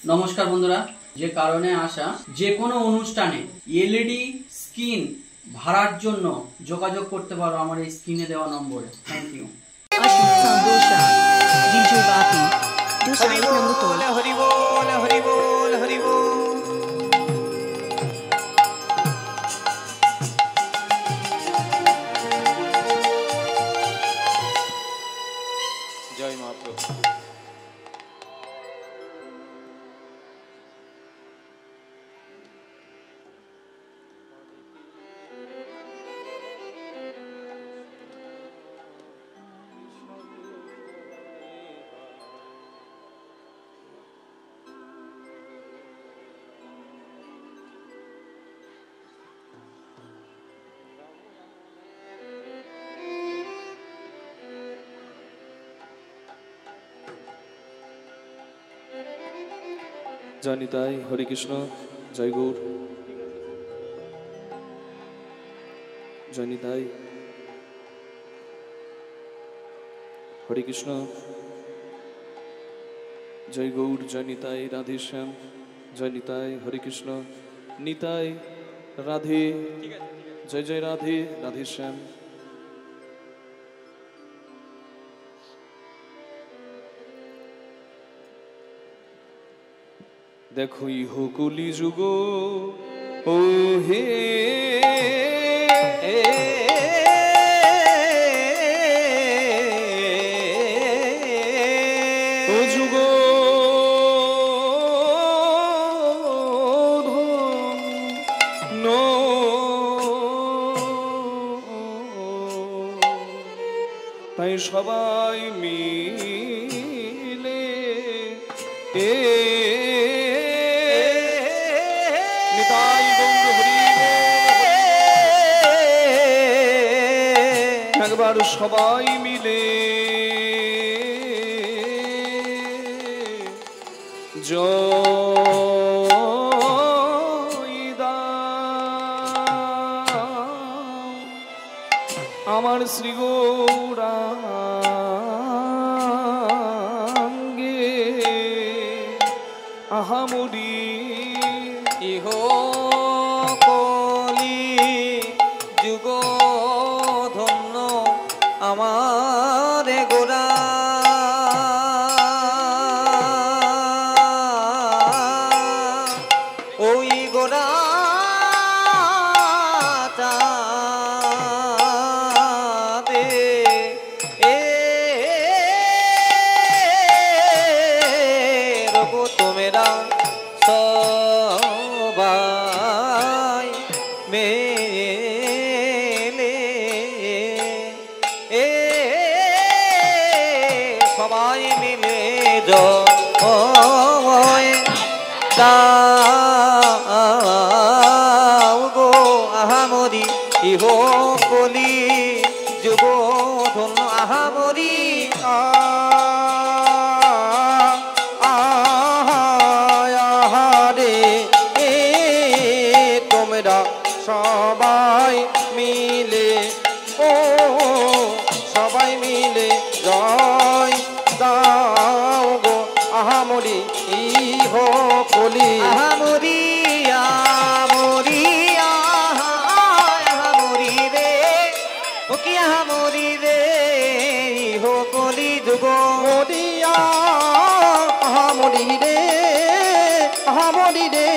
নমস্কার বন্ধুরা, যে কারণে আসা যে কোনো অনুষ্ঠানে এলইডি স্ক্রিন ভাড়ার জন্য যোগাযোগ করতে পারো আমার এই স্ক্রিনে দেওয়া নম্বরে। Thank you. হরি বল হরি বল হরি বল হরি বল। জয় মহাপ্রভু। জয় নিতাই, হরে কৃষ্ণ, জয় গৌর। জয় নিতাই, হরে কৃষ্ণ, জয় গৌর। জয় নিতাই, রাধে শ্যাম। জয় নিতাই, হরে কৃষ্ণ, নিতাই রাধে। জয় জয় রাধে, রাধে শ্যাম। দেখো ইহো কলি যুগ ও হে ও যুগ নো তাই সবাই মিলে একবার সবাই মিলে জয় দাও আমার শ্রী গৌরাঙ্গে আহামরি ইহো কলি যুগ ধন্য আমার গোরা ওই গোরা তোমেরা সবাই মেলে সবাই মিলে জয় দাও গো আহামরি ইহো কলি যুগ ধন্য আহামরি তোমরা সবাই মিলে ও সবাই মিলে জয় দাও গো আহামরি ইহো কলি আহামরি আমরি আহামরি রে ও কি আহামরি রে ইহো কলি যুগ মরিয়া আহামরি রে আহামরি রে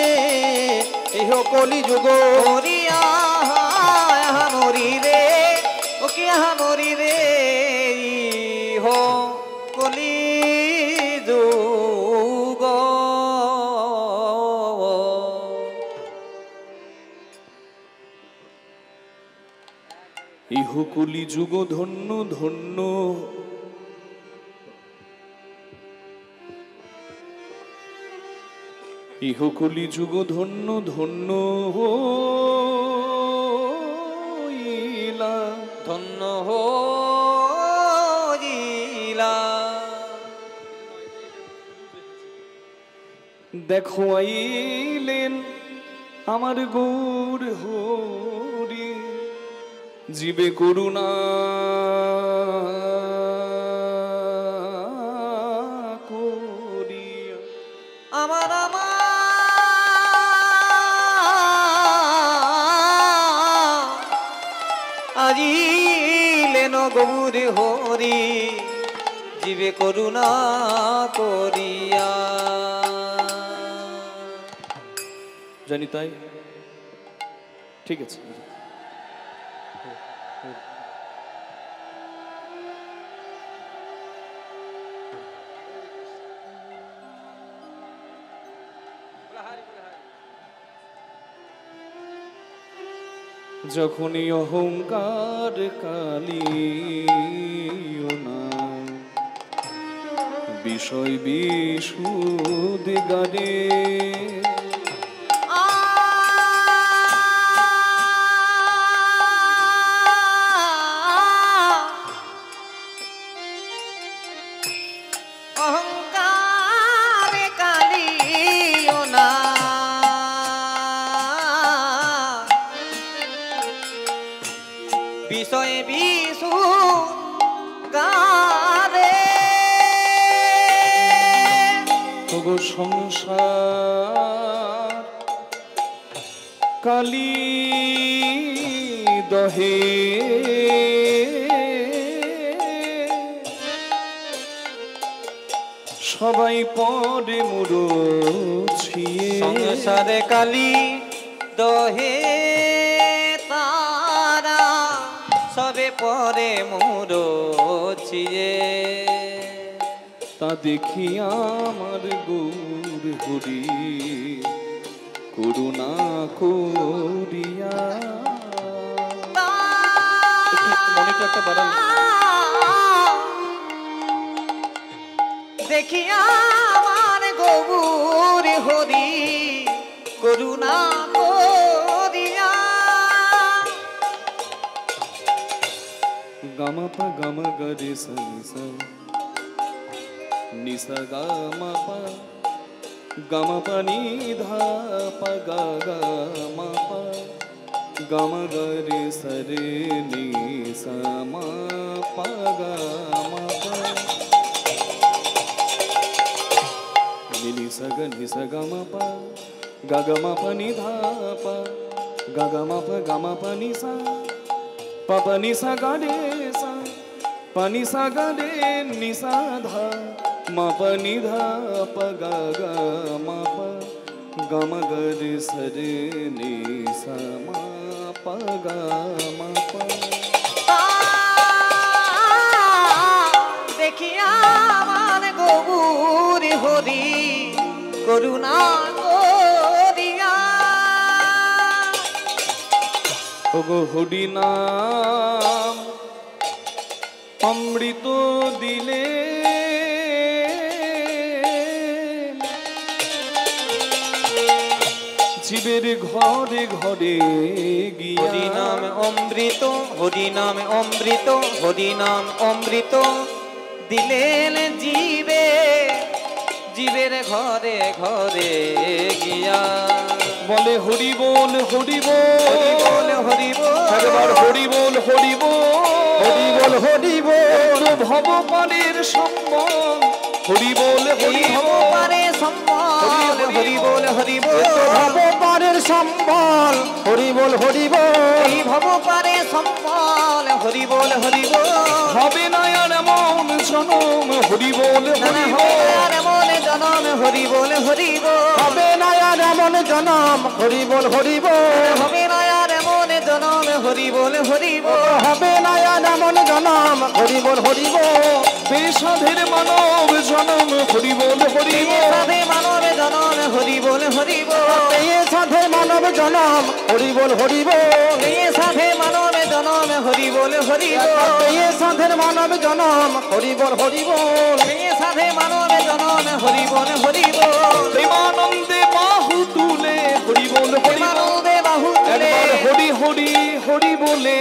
ইহো কলি যুগ মরিয়া আহামরি রে ও কি আহামরি রে ইহো কলি যুগ ইহো কলি যুগ ধন্য ধন্য ইহো কলি যুগ ধন্য ধন্য হইলা ধন্য হইলা দেখো আইলেন আমার গৌর হরি জীবে করুণা আমার রামা আজিলেন গৌরে হরি জীবে করুণা করিয়া। জানি তাই, ঠিক আছে। যখনই অহংকার কালিও না বিষয় বিশুদ গানে, অহংকার কালিও না বিষয় বিশু গারে তগো সংসার কালী দহে সবাই পরে মুড়ছিয়ে, সংসারে কালি দহে তারা সবে পরে মুরছিয়ে। তা দেখি আমার গৌর হরি করুণা করিয়া। মনিটরটা বাড়ান। দেখি আমার গৌর হরি করুণা করিয়া। গামাপা গামা গরে সা নিসা গামাপা গামাপা নিধা পা গা গামাপা গামা গরে সরে নিসা মা পা গামাপা নিসা গামাপা গাগামাপা নিধা পা গাগামাপা গামাপা নিসা পাপা নিসা গারে সা পানি সা গারে নিসা ধা মাপা নিধা পা গা গা মাপা গামা গরে সরে নিসা মা পা গা মাপা। দেখি আমার গৌর হরি করুণা করিয়া। ওগো হরি নাম অমৃত দিলে জীবের ঘরে ঘরে গিয়া। হরি নাম অমৃত, হরি নাম অমৃত, হরি নাম অমৃত দিলেন জীবে জীবের ঘরে ঘরে গিয়া। বলে হরি বল হরি বল হরি বল হরি বল একবার হরি বল হরি বল হরি বল হরি বল। ভবপালের সম্বল হরি বল হরি এই ভবপারে সম্বল হরি বল হরি বল। ভবপারের সম্বল হরি বল হরি বল। এই ভবপারে সম্বল হরি বল হরি বল। হবে না আর এমন জনম হরি বল নানা হরি হবে বল আর এমন জনম হরি বল হরি বল। হবে না আর এমন জনম হরি বল হরি বল। হবে না আর এমন জনম হরি বল হরি বল। হবে না আর এমন জনম হরি বল হরি বল। বেসাধের মানব জনম হরি বল হরি এই বল সাধে মানব জনম হরি বল হরি বল। এই সাধে মানব জনম হরি বল হরি বল। এই সাধে মানব জনম হরি বল হরি বল। এই সাধের মানব জনম হরি বল হরি বল। এই সাধে মানব জনম হরি বল হরি বল। প্রেমানন্দে বাহু তুলে হরি বল হরি বল প্রেমানন্দে বাহু তুলে একবার হরি হরি হরি বলে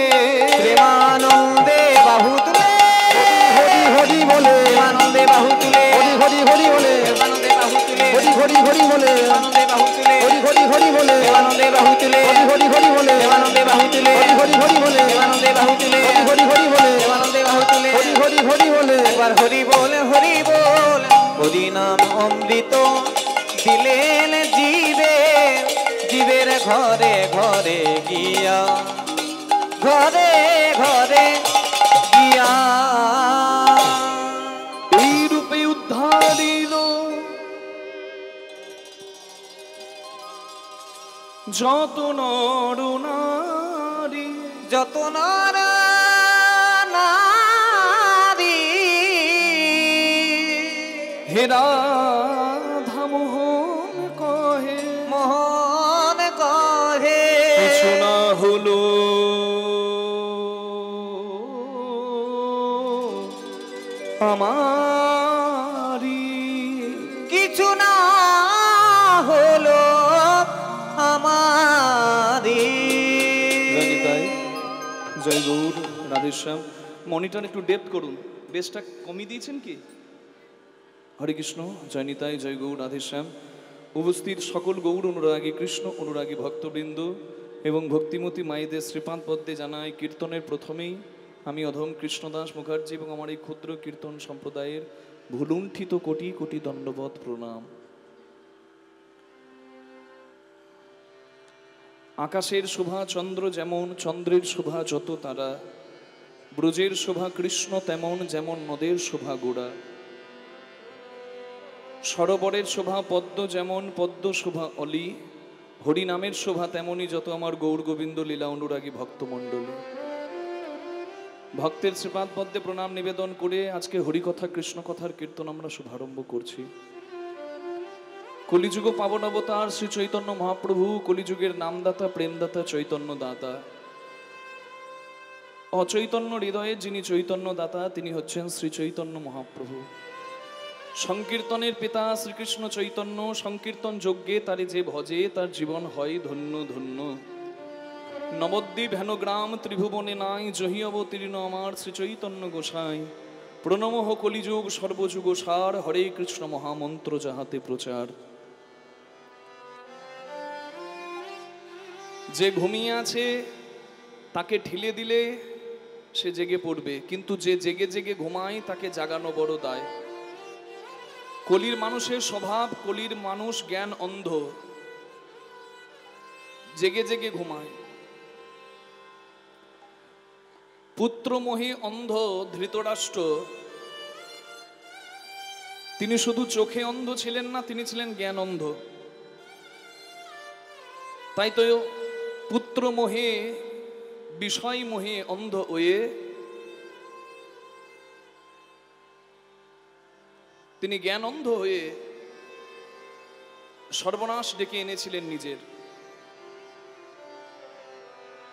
প্রেমানন্দে বাহু তুলে হরি হরি বলে প্রেমানন্দে বাহু তুলে হরি হরি হরি বলে প্রেমানন্দে বাহু তুলে হরি হরি হরি বলে প্রেমানন্দে বাহু তুলে হরি হরি হরি বলে প্রেমানন্দে বাহু তুলে হরি হরি হরি বলে প্রেমানন্দে বাহু তুলে হরি হরি হরি বলে প্রেমানন্দে বাহু তুলে হরি হরি হরি বলে প্রেমানন্দে বাহু তুলে হরি হরি হরি বলে একবার হরি বল হরি বল। হরি নাম অমৃত দিলেন জীবের জীবের ঘরে ঘরে গিয়া ঘরে ঘরে গিয়া এই রূপে উদ্ধারিল যত নর নারী, যত নর নারী হে রাধা মোহন কহে মোহন কহে কিছু না হলো আমারি, কিছু না হলো আমারি। জয় জয় গৌর রাধেশ্যাম। মনিটর একটু ডেপথ করুন, বেশটা কমিয়ে দিয়েছেন কি? হরে কৃষ্ণ, জয় নিতাই, জয় গৌর রাধেশ্যাম। উপস্থিত সকল গৌর অনুরাগী, কৃষ্ণ অনুরাগী ভক্তবৃন্দ এবং ভক্তিমতী মায়েদের শ্রীপাদ পদ্মে জানাই কীর্তনের প্রথমেই আমি অধম কৃষ্ণদাস মুখার্জি এবং আমার এই ক্ষুদ্র কীর্তন সম্প্রদায়ের ভুলুণ্ঠিত কোটি কোটি দণ্ডবত প্রণাম। আকাশের শোভা চন্দ্র যেমন, চন্দ্রের শোভা যত তারা, ব্রজের শোভা কৃষ্ণ তেমন, যেমন নদের শোভা গোড়া। সরোবরের শোভা পদ্ম যেমন, পদ্ম শোভা অলি, হরি নামের শোভা তেমনই যত আমার গৌর গোবিন্দ লীলা অনুরাগী ভক্তমণ্ডলী। ভক্তের শ্রীপাদ পদ্মে প্রণাম নিবেদন করে আজকে হরিকথা কৃষ্ণ কথার কীর্তন আমরা শুভারম্ভ করছি। কলিযুগ পাবন অবতার শ্রী চৈতন্য মহাপ্রভু, কলিযুগের নামদাতা প্রেমদাতা চৈতন্য দাতা। অচৈতন্য হৃদয়ে যিনি চৈতন্য দাতা তিনি হচ্ছেন শ্রী চৈতন্য মহাপ্রভু। সংকীর্তনের পিতা শ্রীকৃষ্ণ চৈতন্য, সংকীর্তন যজ্ঞে তারে যে ভজে তার জীবন হয় ধন্য ধন্য। নবদ্বীপ হেন গ্রাম ত্রিভুবনে নাই, জহি অবতীর্ণ আমার শ্রী চৈতন্য গোসাই। প্রণমঃ কলিযুগ সর্বযুগ সার, হরে কৃষ্ণ মহামন্ত্র যাহাতে প্রচার। যে ঘুমিয়ে আছে তাকে ঠেলে দিলে সে জেগে পড়বে, কিন্তু যে জেগে জেগে ঘুমায় তাকে জাগানো বড় দায়। কলির মানুষের স্বভাব, কলির মানুষ জ্ঞান অন্ধ, জেগে জেগে ঘুমায়। পুত্রমোহী অন্ধ ধৃতরাষ্ট্র, তিনি শুধু চোখে অন্ধ ছিলেন না, তিনি ছিলেন জ্ঞান অন্ধ। তাই তো পুত্র মোহে বিষয় মোহে অন্ধ হয়ে তিনি জ্ঞান অন্ধ হয়ে সর্বনাশ ডেকে এনেছিলেন নিজের।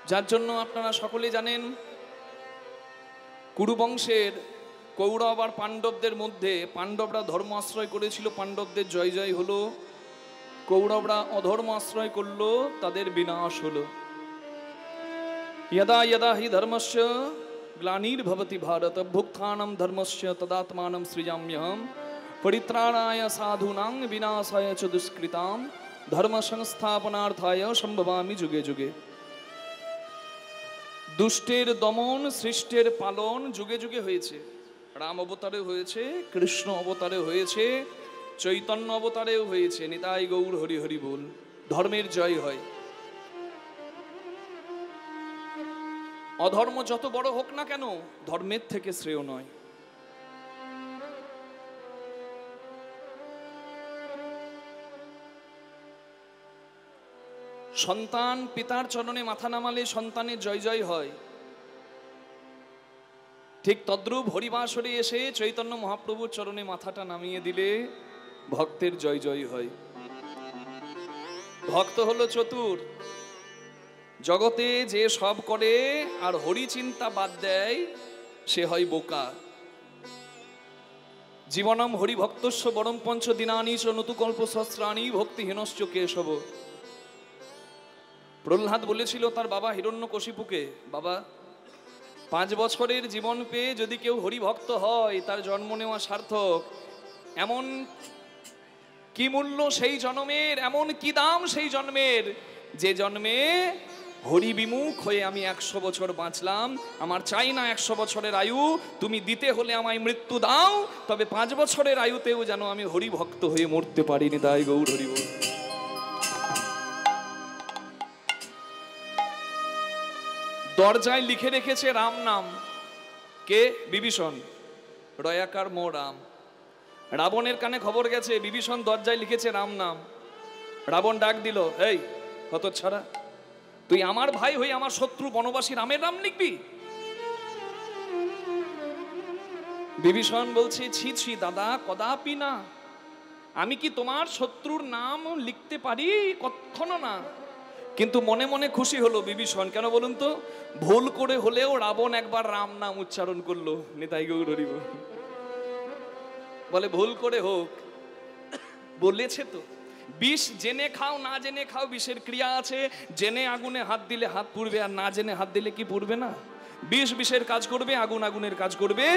যার জন্য আপনারা সকলে জানেন কুরুবংশের কৌরব আর পাণ্ডবদের মধ্যে পাণ্ডবরা ধর্ম আশ্রয় করেছিল, পাণ্ডবদের জয় জয় হলো। কৌরবরা অধর্ম আশ্রয় করলো, তাদের বিনাশ হলো। यदा यदा हि धर्मस्य ग्लानिर्भवति भारत भुक्तानं धर्मस्य तदात्मानं सृजाम्यहं परित्राणाय साधूनां विनाशाय च दुष्कृतां धर्म संस्थापनार्थाय संभवामि जुगे जुगे। দুষ্টের দমন সৃষ্টের পালন যুগে যুগে হয়েছে। রাম অবতারে হয়েছে, কৃষ্ণ অবতারে হয়েছে, চৈতন্য অবতারেও হয়েছে। নিতাই গৌর হরি হরি বল। ধর্মের জয় হয়। অধর্ম যত বড় হোক না কেন ধর্মের থেকে শ্রেয় নয়। সন্তান পিতার চরণে মাথা নামালে সন্তানের জয় জয় হয়। ঠিক তদ্রূপ হরিবাসরে এসে চৈতন্য মহাপ্রভুর চরণে মাথাটা নামিয়ে দিলে ভক্তের জয় জয় হয়। ভক্ত হলো চতুর, জগতে যে সব করে আর হরি চিন্তা বাদ দেয় সে হয় বোকা। জীবনম হরি ভক্তস্য বরম পঞ্চ দিনানি চ নতুকল্প সহস্রাণি ভক্তিহীনশ্চ কেশব। প্রহ্লাদ বলেছিল তার বাবা হিরণ্যকশিপুকে, বাবা 5 বছরের জীবন পেয়ে যদি কেউ হরিভক্ত হয় তার জন্ম নেওয়া সার্থক। এমন কি মূল্য সেই জন্মের, এমন কি দাম সেই জন্মের যে জন্মে হরি বিমুখ হয়ে আমি 100 বছর বাঁচলাম, আমার চাই না 100 বছরের আয়ু, তুমি দিতে হলে আমায় মৃত্যু দাও, তবে 5 বছরের আয়ুতেও যেন আমি হরি ভক্ত হয়ে মরতে পারিনি, তাই গৌর হরি বল। দরজায় লিখে রেখেছে রাম নাম। কে? বিভীষণ। রয়াকার মো রাম। রাবণের কানে খবর গেছে বিভীষণ দরজায় লিখেছে রাম নাম। রাবণ ডাক দিল, এই হতচ্ছাড়া, তুই আমার ভাই হয়ে আমার শত্রু বনবাসী রামের নাম লিখবি? বিভীষণ বলছে, ছি ছি দাদা, কদাপি না। আমি কি তোমার শত্রুর নাম লিখতে পারি? কখনো না। কিন্তু মনে মনে খুশি হলো বিভীষণ। কেন বলুন তো? ভুল করে হলেও রাবণ একবার রাম নাম উচ্চারণ করলো। নিতাই গৌর হরি বল। বলে ভুল করে হোক, বলেছে তো। বিষ জেনে খাও না জেনে খাও, বিষের ক্রিয়া আছে। জেনে আগুনে হাত দিলে হাত পুড়বে, আর না জেনে হাত দিলে কি পুড়বে না? বিষ বিষের কাজ করবে, আগুন আগুনের কাজ করবে।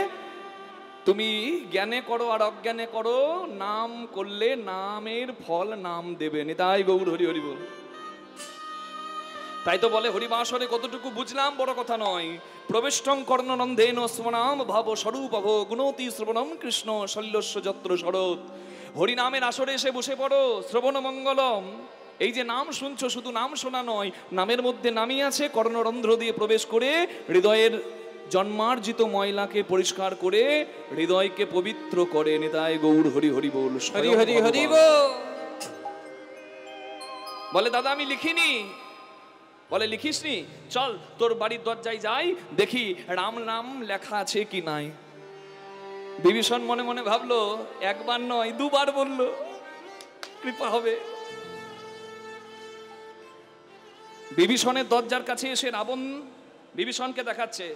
তুমি জ্ঞানে করো আর অজ্ঞানে করো, নাম করলে নামের ফল নাম দেবে। নিতাই গৌর হরি হরি বল। তাই তো বলে হরিবাসরে কতটুকু বুঝলাম বড় কথা নয়। প্রবেষ্টং কর্ণনন্দেন স্মনাম ভাব স্বরূপ ভো গুণতি শ্রবণম কৃষ্ণ শল্যস্য যত্র শরৎ। হরিনামের আসরে এসে বসে পড়ো, শ্রবণ মঙ্গলম। এই যে নাম শুনছো, শুধু নাম শোনা নয়, নামের মধ্যে নামই আছে। কর্ণরন্ধ্র দিয়ে প্রবেশ করে হৃদয়ের জন্মার্জিত ময়লাকে পরিষ্কার করে হৃদয়কে পবিত্র করে। নিতাই গৌর হরি হরি বল। হরি হরি হরি বল। বলে দাদা আমি লিখিনি। বলে লিখিসনি? চল তোর বাড়ির দরজায় যাই, দেখি রাম নাম লেখা আছে কি নাই। বিভীষণ মনে মনে ভাবলো, একবার নয় দুবার বললো, কৃপা হবে। বিভীষণের দরজার কাছে এসে রাবণ বিভীষণকে দেখাচ্ছে,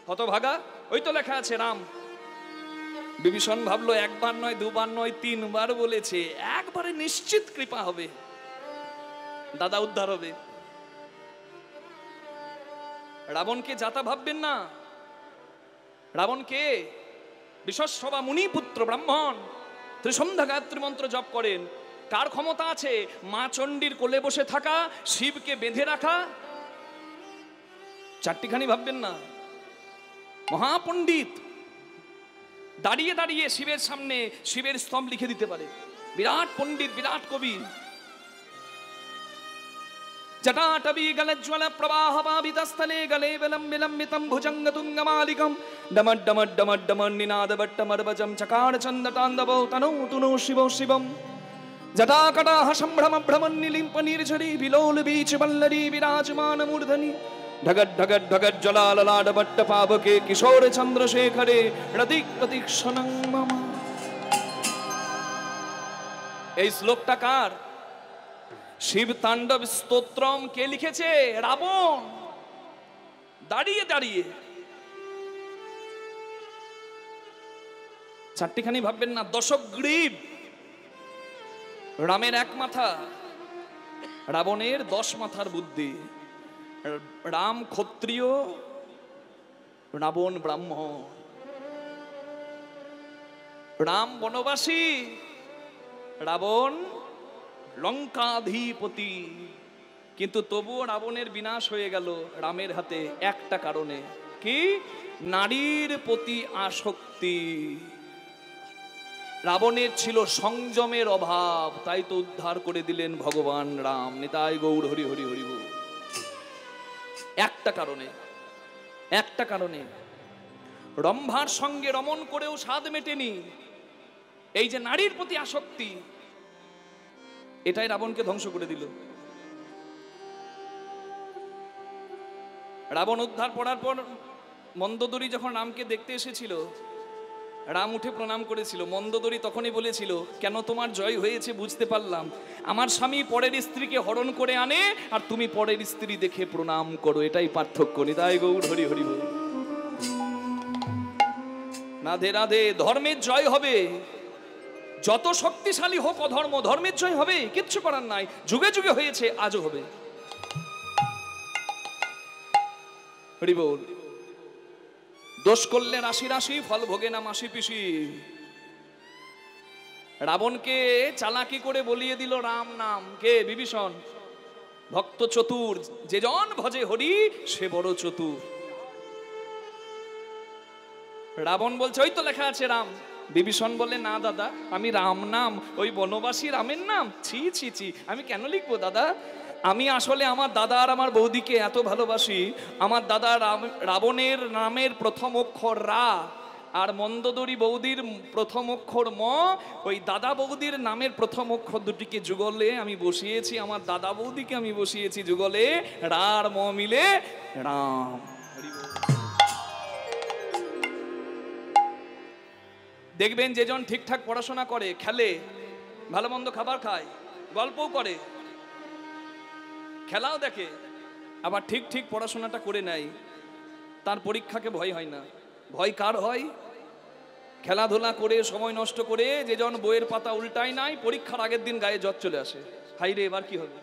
হতভাগা, ওই তো লেখা আছে রাম। বিভীষণ ভাবলো, একবার নয় দুবার নয় 3 বার বলেছে, একবারে নিশ্চিত কৃপা হবে, দাদা উদ্ধার হবে। রাবণকে যাতা ভাববেন না। রাবণ কে? বিশ্বসভা মুনি পুত্র ব্রাহ্মণ, ত্রিসন্ধ্যা গায়ত্রী মন্ত্র জপ করেন। কার ক্ষমতা আছে মা চণ্ডীর কোলে বসে থাকা, শিবকে বেঁধে রাখা? চারটিখানি ভাববেন না। মহাপণ্ডিত, দাঁড়িয়ে দাঁড়িয়ে শিবের সামনে শিবের স্তম্ভ লিখে দিতে পারে। বিরাট পণ্ডিত, বিরাট কবি। জটাটবি গলজ্জ্বল প্রবাহ পাবিতস্থলে গলে বিলম্বিতম ভুজঙ্গ তুঙ্গমালিকম ডমড ডমড ডমড ডমড নিনাদ বট্টমর্বজম চকার চন্দ তাণ্ডব তনু তুনু শিব শিবম জটাকটাহ সম্ভ্রম ভ্রমণ নিলিম্প নির্ঝরি বিলোল বীচ বল্লরি বিরাজমান মূর্ধনি ঢগট ঢগট ঢগট জলাললাড বট্ট পাবকে কিশোর চন্দ্রশেখরে রতিক প্রতীক্ষণং মম। এই শ্লোকটা কার? শিব তাণ্ডব স্তোত্রম কে লিখেছে? রাবণ। দাঁড়িয়ে দাঁড়িয়ে। চারটিখানি ভাববেন না। দশগ্রীব, রামের 1 মাথা, রাবণের 10 মাথার বুদ্ধি। রাম ক্ষত্রিয়, রাবণ ব্রাহ্মণ। রাম বনবাসী, রাবণ লঙ্কাধিপতি। কিন্তু তবুও রাবণের বিনাশ হয়ে গেল রামের হাতে একটা কারণে। কি? নারীর প্রতি আসক্তি। রাবণের ছিল সংযমের অভাব, তাই তো উদ্ধার করে দিলেন ভগবান রাম। নিতাই গৌর হরি হরি হরি বল। একটা কারণে, একটা কারণে। রম্ভার সঙ্গে রমণ করেও স্বাদ মেটেনি। এই যে নারীর প্রতি আসক্তি, এটাই রাবণকে ধ্বংস করে দিল। রাবণ উদ্ধার করার পর মন্দোদরী যখন রামকে দেখতে এসেছিল, রাম উঠে প্রণাম করেছিল। মন্দোদরী তখনই বলেছিল, কেন তোমার জয় হয়েছে বুঝতে পারলাম। আমার স্বামী পরের স্ত্রীকে হরণ করে আনে, আর তুমি পরের স্ত্রী দেখে প্রণাম করো, এটাই পার্থক্য। নিতাই গৌর হরি হরি বল। রাধে রাধে। ধর্মের জয় হবে, যত শক্তিশালী হোক অধর্ম, ধর্মের জয় হবে, কিচ্ছু করার নাই। যুগে যুগে হয়েছে, আজও হবে। হরি বল। দোষ করলে রাশি রাশি, ফল ভোগে না মাসি পিসি। রাবণকে চালাকি করে বলিয়ে দিল রাম নাম। কে? বিভীষণ। ভক্ত চতুর, যে জন ভজে হরি সে বড় চতুর। রাবণ বলছে ওই তো লেখা আছে রাম। বিভীষণ বলে না দাদা, আমি রাম নাম ওই বনবাসী রামের নাম, ছি ছি ছি, আমি কেন লিখবো দাদা? আমি আসলে আমার দাদা আর আমার বৌদিকে এত ভালোবাসি, আমার দাদা রাবণের নামের প্রথম অক্ষর রা, আর মন্দোদরী বৌদির প্রথম অক্ষর ম, ওই দাদা বৌদির নামের প্রথম অক্ষর দুটিকে যুগলে আমি বসিয়েছি, আমার দাদা বৌদিকে আমি বসিয়েছি যুগলে, রা আর ম মিলে রাম। দেখবেন যেজন ঠিকঠাক পড়াশোনা করে, খেলে, ভালো মন্দ খাবার খায়, গল্পও করে, খেলাও দেখে, আবার ঠিক ঠিক পড়াশোনাটা করে নেয়, তার পরীক্ষাকে ভয় হয় না। ভয় কার হয়? খেলাধুলা করে সময় নষ্ট করে যেজন বইয়ের পাতা উল্টায় নাই, পরীক্ষার আগের দিন গায়ে জ্বর চলে আসে, হাই রে এবার কি হবে।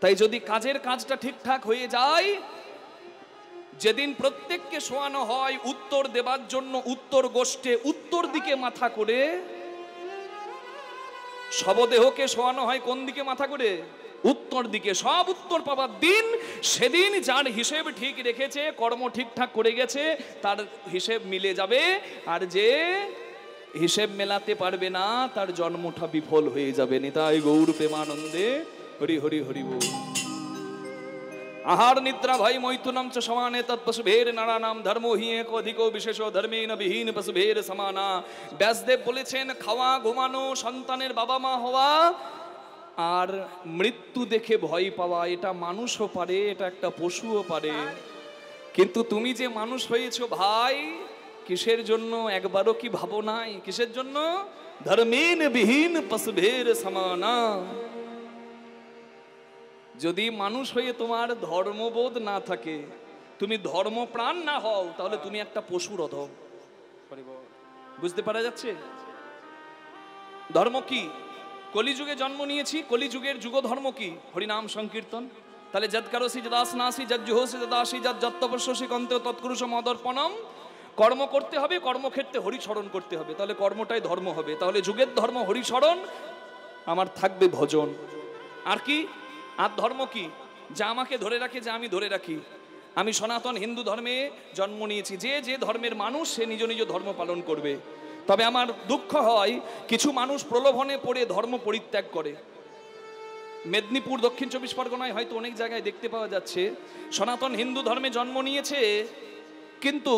তাই যদি কাজের কাজটা ঠিকঠাক হয়ে যায়, যেদিন প্রত্যেককে শোয়ানো হয় উত্তর দেবার জন্য উত্তর গোষ্ঠে উত্তর দিকে মাথা করে, শবদেহকে শোয়ানো হয় কোন দিকে মাথা করে? উত্তর দিকে। সব উত্তর পাবার দিন, সেদিন যার হিসেব ঠিক রেখেছে, কর্ম ঠিকঠাক করে গেছে, তার হিসেব মিলে যাবে, আর যে হিসেব মেলাতে পারবে না তার জন্মটা বিফল হয়ে যাবে। নিতাই গৌর প্রেমানন্দে হরি হরি হরি বল। আহার নিদ্রা ভয় মৈথুনম চ সমানে তৎপশুভের নারানাম ধর্মো হি এক অধিকো বিশেষ ধর্মেন বিহীন পশুভের সমানা। ব্যাসদেব বলেছেন খাওয়া, ঘুমানো, সন্তানের বাবা মা হওয়া আর মৃত্যু দেখে ভয় পাওয়া, এটা মানুষও পারে, এটা একটা পশুও পারে। কিন্তু তুমি যে মানুষ হয়েছো ভাই, কিসের জন্য একবারও কি ভাবো নাই? কিসের জন্য? ধর্মেন বিহীন পশুভের সমানা। যদি মানুষ হয়ে তোমার ধর্মবোধ না থাকে, তুমি ধর্মপ্রাণ না হও, তাহলে তুমি একটা পশুর অধম। বুঝতে পারা যাচ্ছে? ধর্ম কি? কলিযুগে জন্ম নিয়েছি, কলিযুগের যুগ ধর্ম কি? হরিনাম সংকীর্তন। তাহলে যৎকারসি যদাসনাসি যজ্জুহসি যদাসি যত্তপস্যসি কন্তে তৎকুরুষ মদর্পণম। কর্ম করতে হবে, কর্মক্ষেত্রে হরিস্মরণ করতে হবে, তাহলে কর্মটাই ধর্ম হবে। তাহলে যুগের ধর্ম হরিস্মরণ, আমার থাকবে ভজন। আর কি? আর ধর্ম কি? যা আমাকে ধরে রাখে, যা আমি ধরে রাখি। আমি সনাতন হিন্দু ধর্মে জন্ম নিয়েছি, যে যে ধর্মের মানুষ সে নিজ নিজ ধর্ম পালন করবে। তবে আমার দুঃখ হয় কিছু মানুষ প্রলোভনে পড়ে ধর্ম পরিত্যাগ করে। মেদিনীপুর, দক্ষিণ চব্বিশ পরগনায় হয়তো অনেক জায়গায় দেখতে পাওয়া যাচ্ছে, সনাতন হিন্দু ধর্মে জন্ম নিয়েছে কিন্তু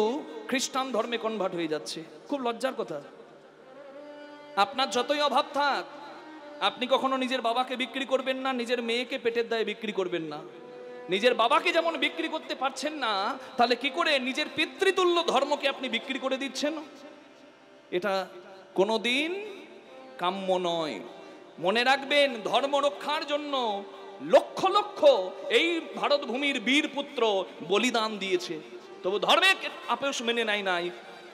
খ্রিস্টান ধর্মে কনভার্ট হয়ে যাচ্ছে। খুব লজ্জার কথা। আপনার যতই অভাব থাক, আপনি কখনো নিজের বাবাকে বিক্রি করবেন না, নিজের মেয়েকে পেটের দায়ে বিক্রি করবেন না। নিজের বাবাকে যেমন বিক্রি করতে পারছেন না, তাহলে কি করে নিজের পিতৃতুল্য ধর্মকে আপনি বিক্রি করে দিচ্ছেন? এটা কোনোদিন কাম্য নয়। মনে রাখবেন, ধর্ম রক্ষার জন্য লক্ষ লক্ষ এই ভারত ভূমির বীর পুত্র বলিদান দিয়েছে, তবু ধর্মের আপোষ মেনে নাই।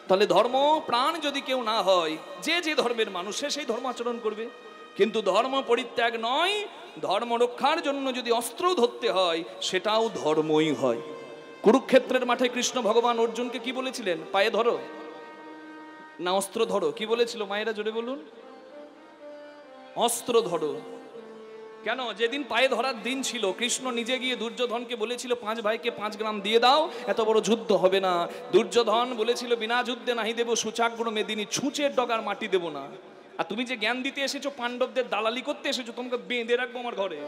তাহলে ধর্ম প্রাণ যদি কেউ না হয়, যে যে ধর্মের মানুষ সে সেই ধর্ম আচরণ করবে, কিন্তু ধর্ম পরিত্যাগ নয়। ধর্ম রক্ষার জন্য যদি অস্ত্র ধরতে হয়, সেটাও ধর্মই হয়। কুরুক্ষেত্রের মাঠে কৃষ্ণ ভগবান অর্জুনকে কি বলেছিলেন? পায়ে ধরো না অস্ত্র ধরো? কি বলেছিল? মায়েরা জোরে বলুন। অস্ত্র ধরো। কেন? যেদিন পায়ে ধরার দিন ছিল, কৃষ্ণ নিজে গিয়ে দুর্যোধনকে বলেছিল 5 ভাইকে 5 গ্রাম দিয়ে দাও, এত বড় যুদ্ধ হবে না। দুর্যোধন বলেছিল বিনা যুদ্ধে নাহি দেব সূচাগ্র মেদিনী, ছুঁচের ডগার মাটি দেব না। আর তুমি যে জ্ঞান দিতে এসেছো, পাণ্ডবদের দালালি করতে এসেছো, তোমাকে বেঁধে রাখবো আমার ঘরে।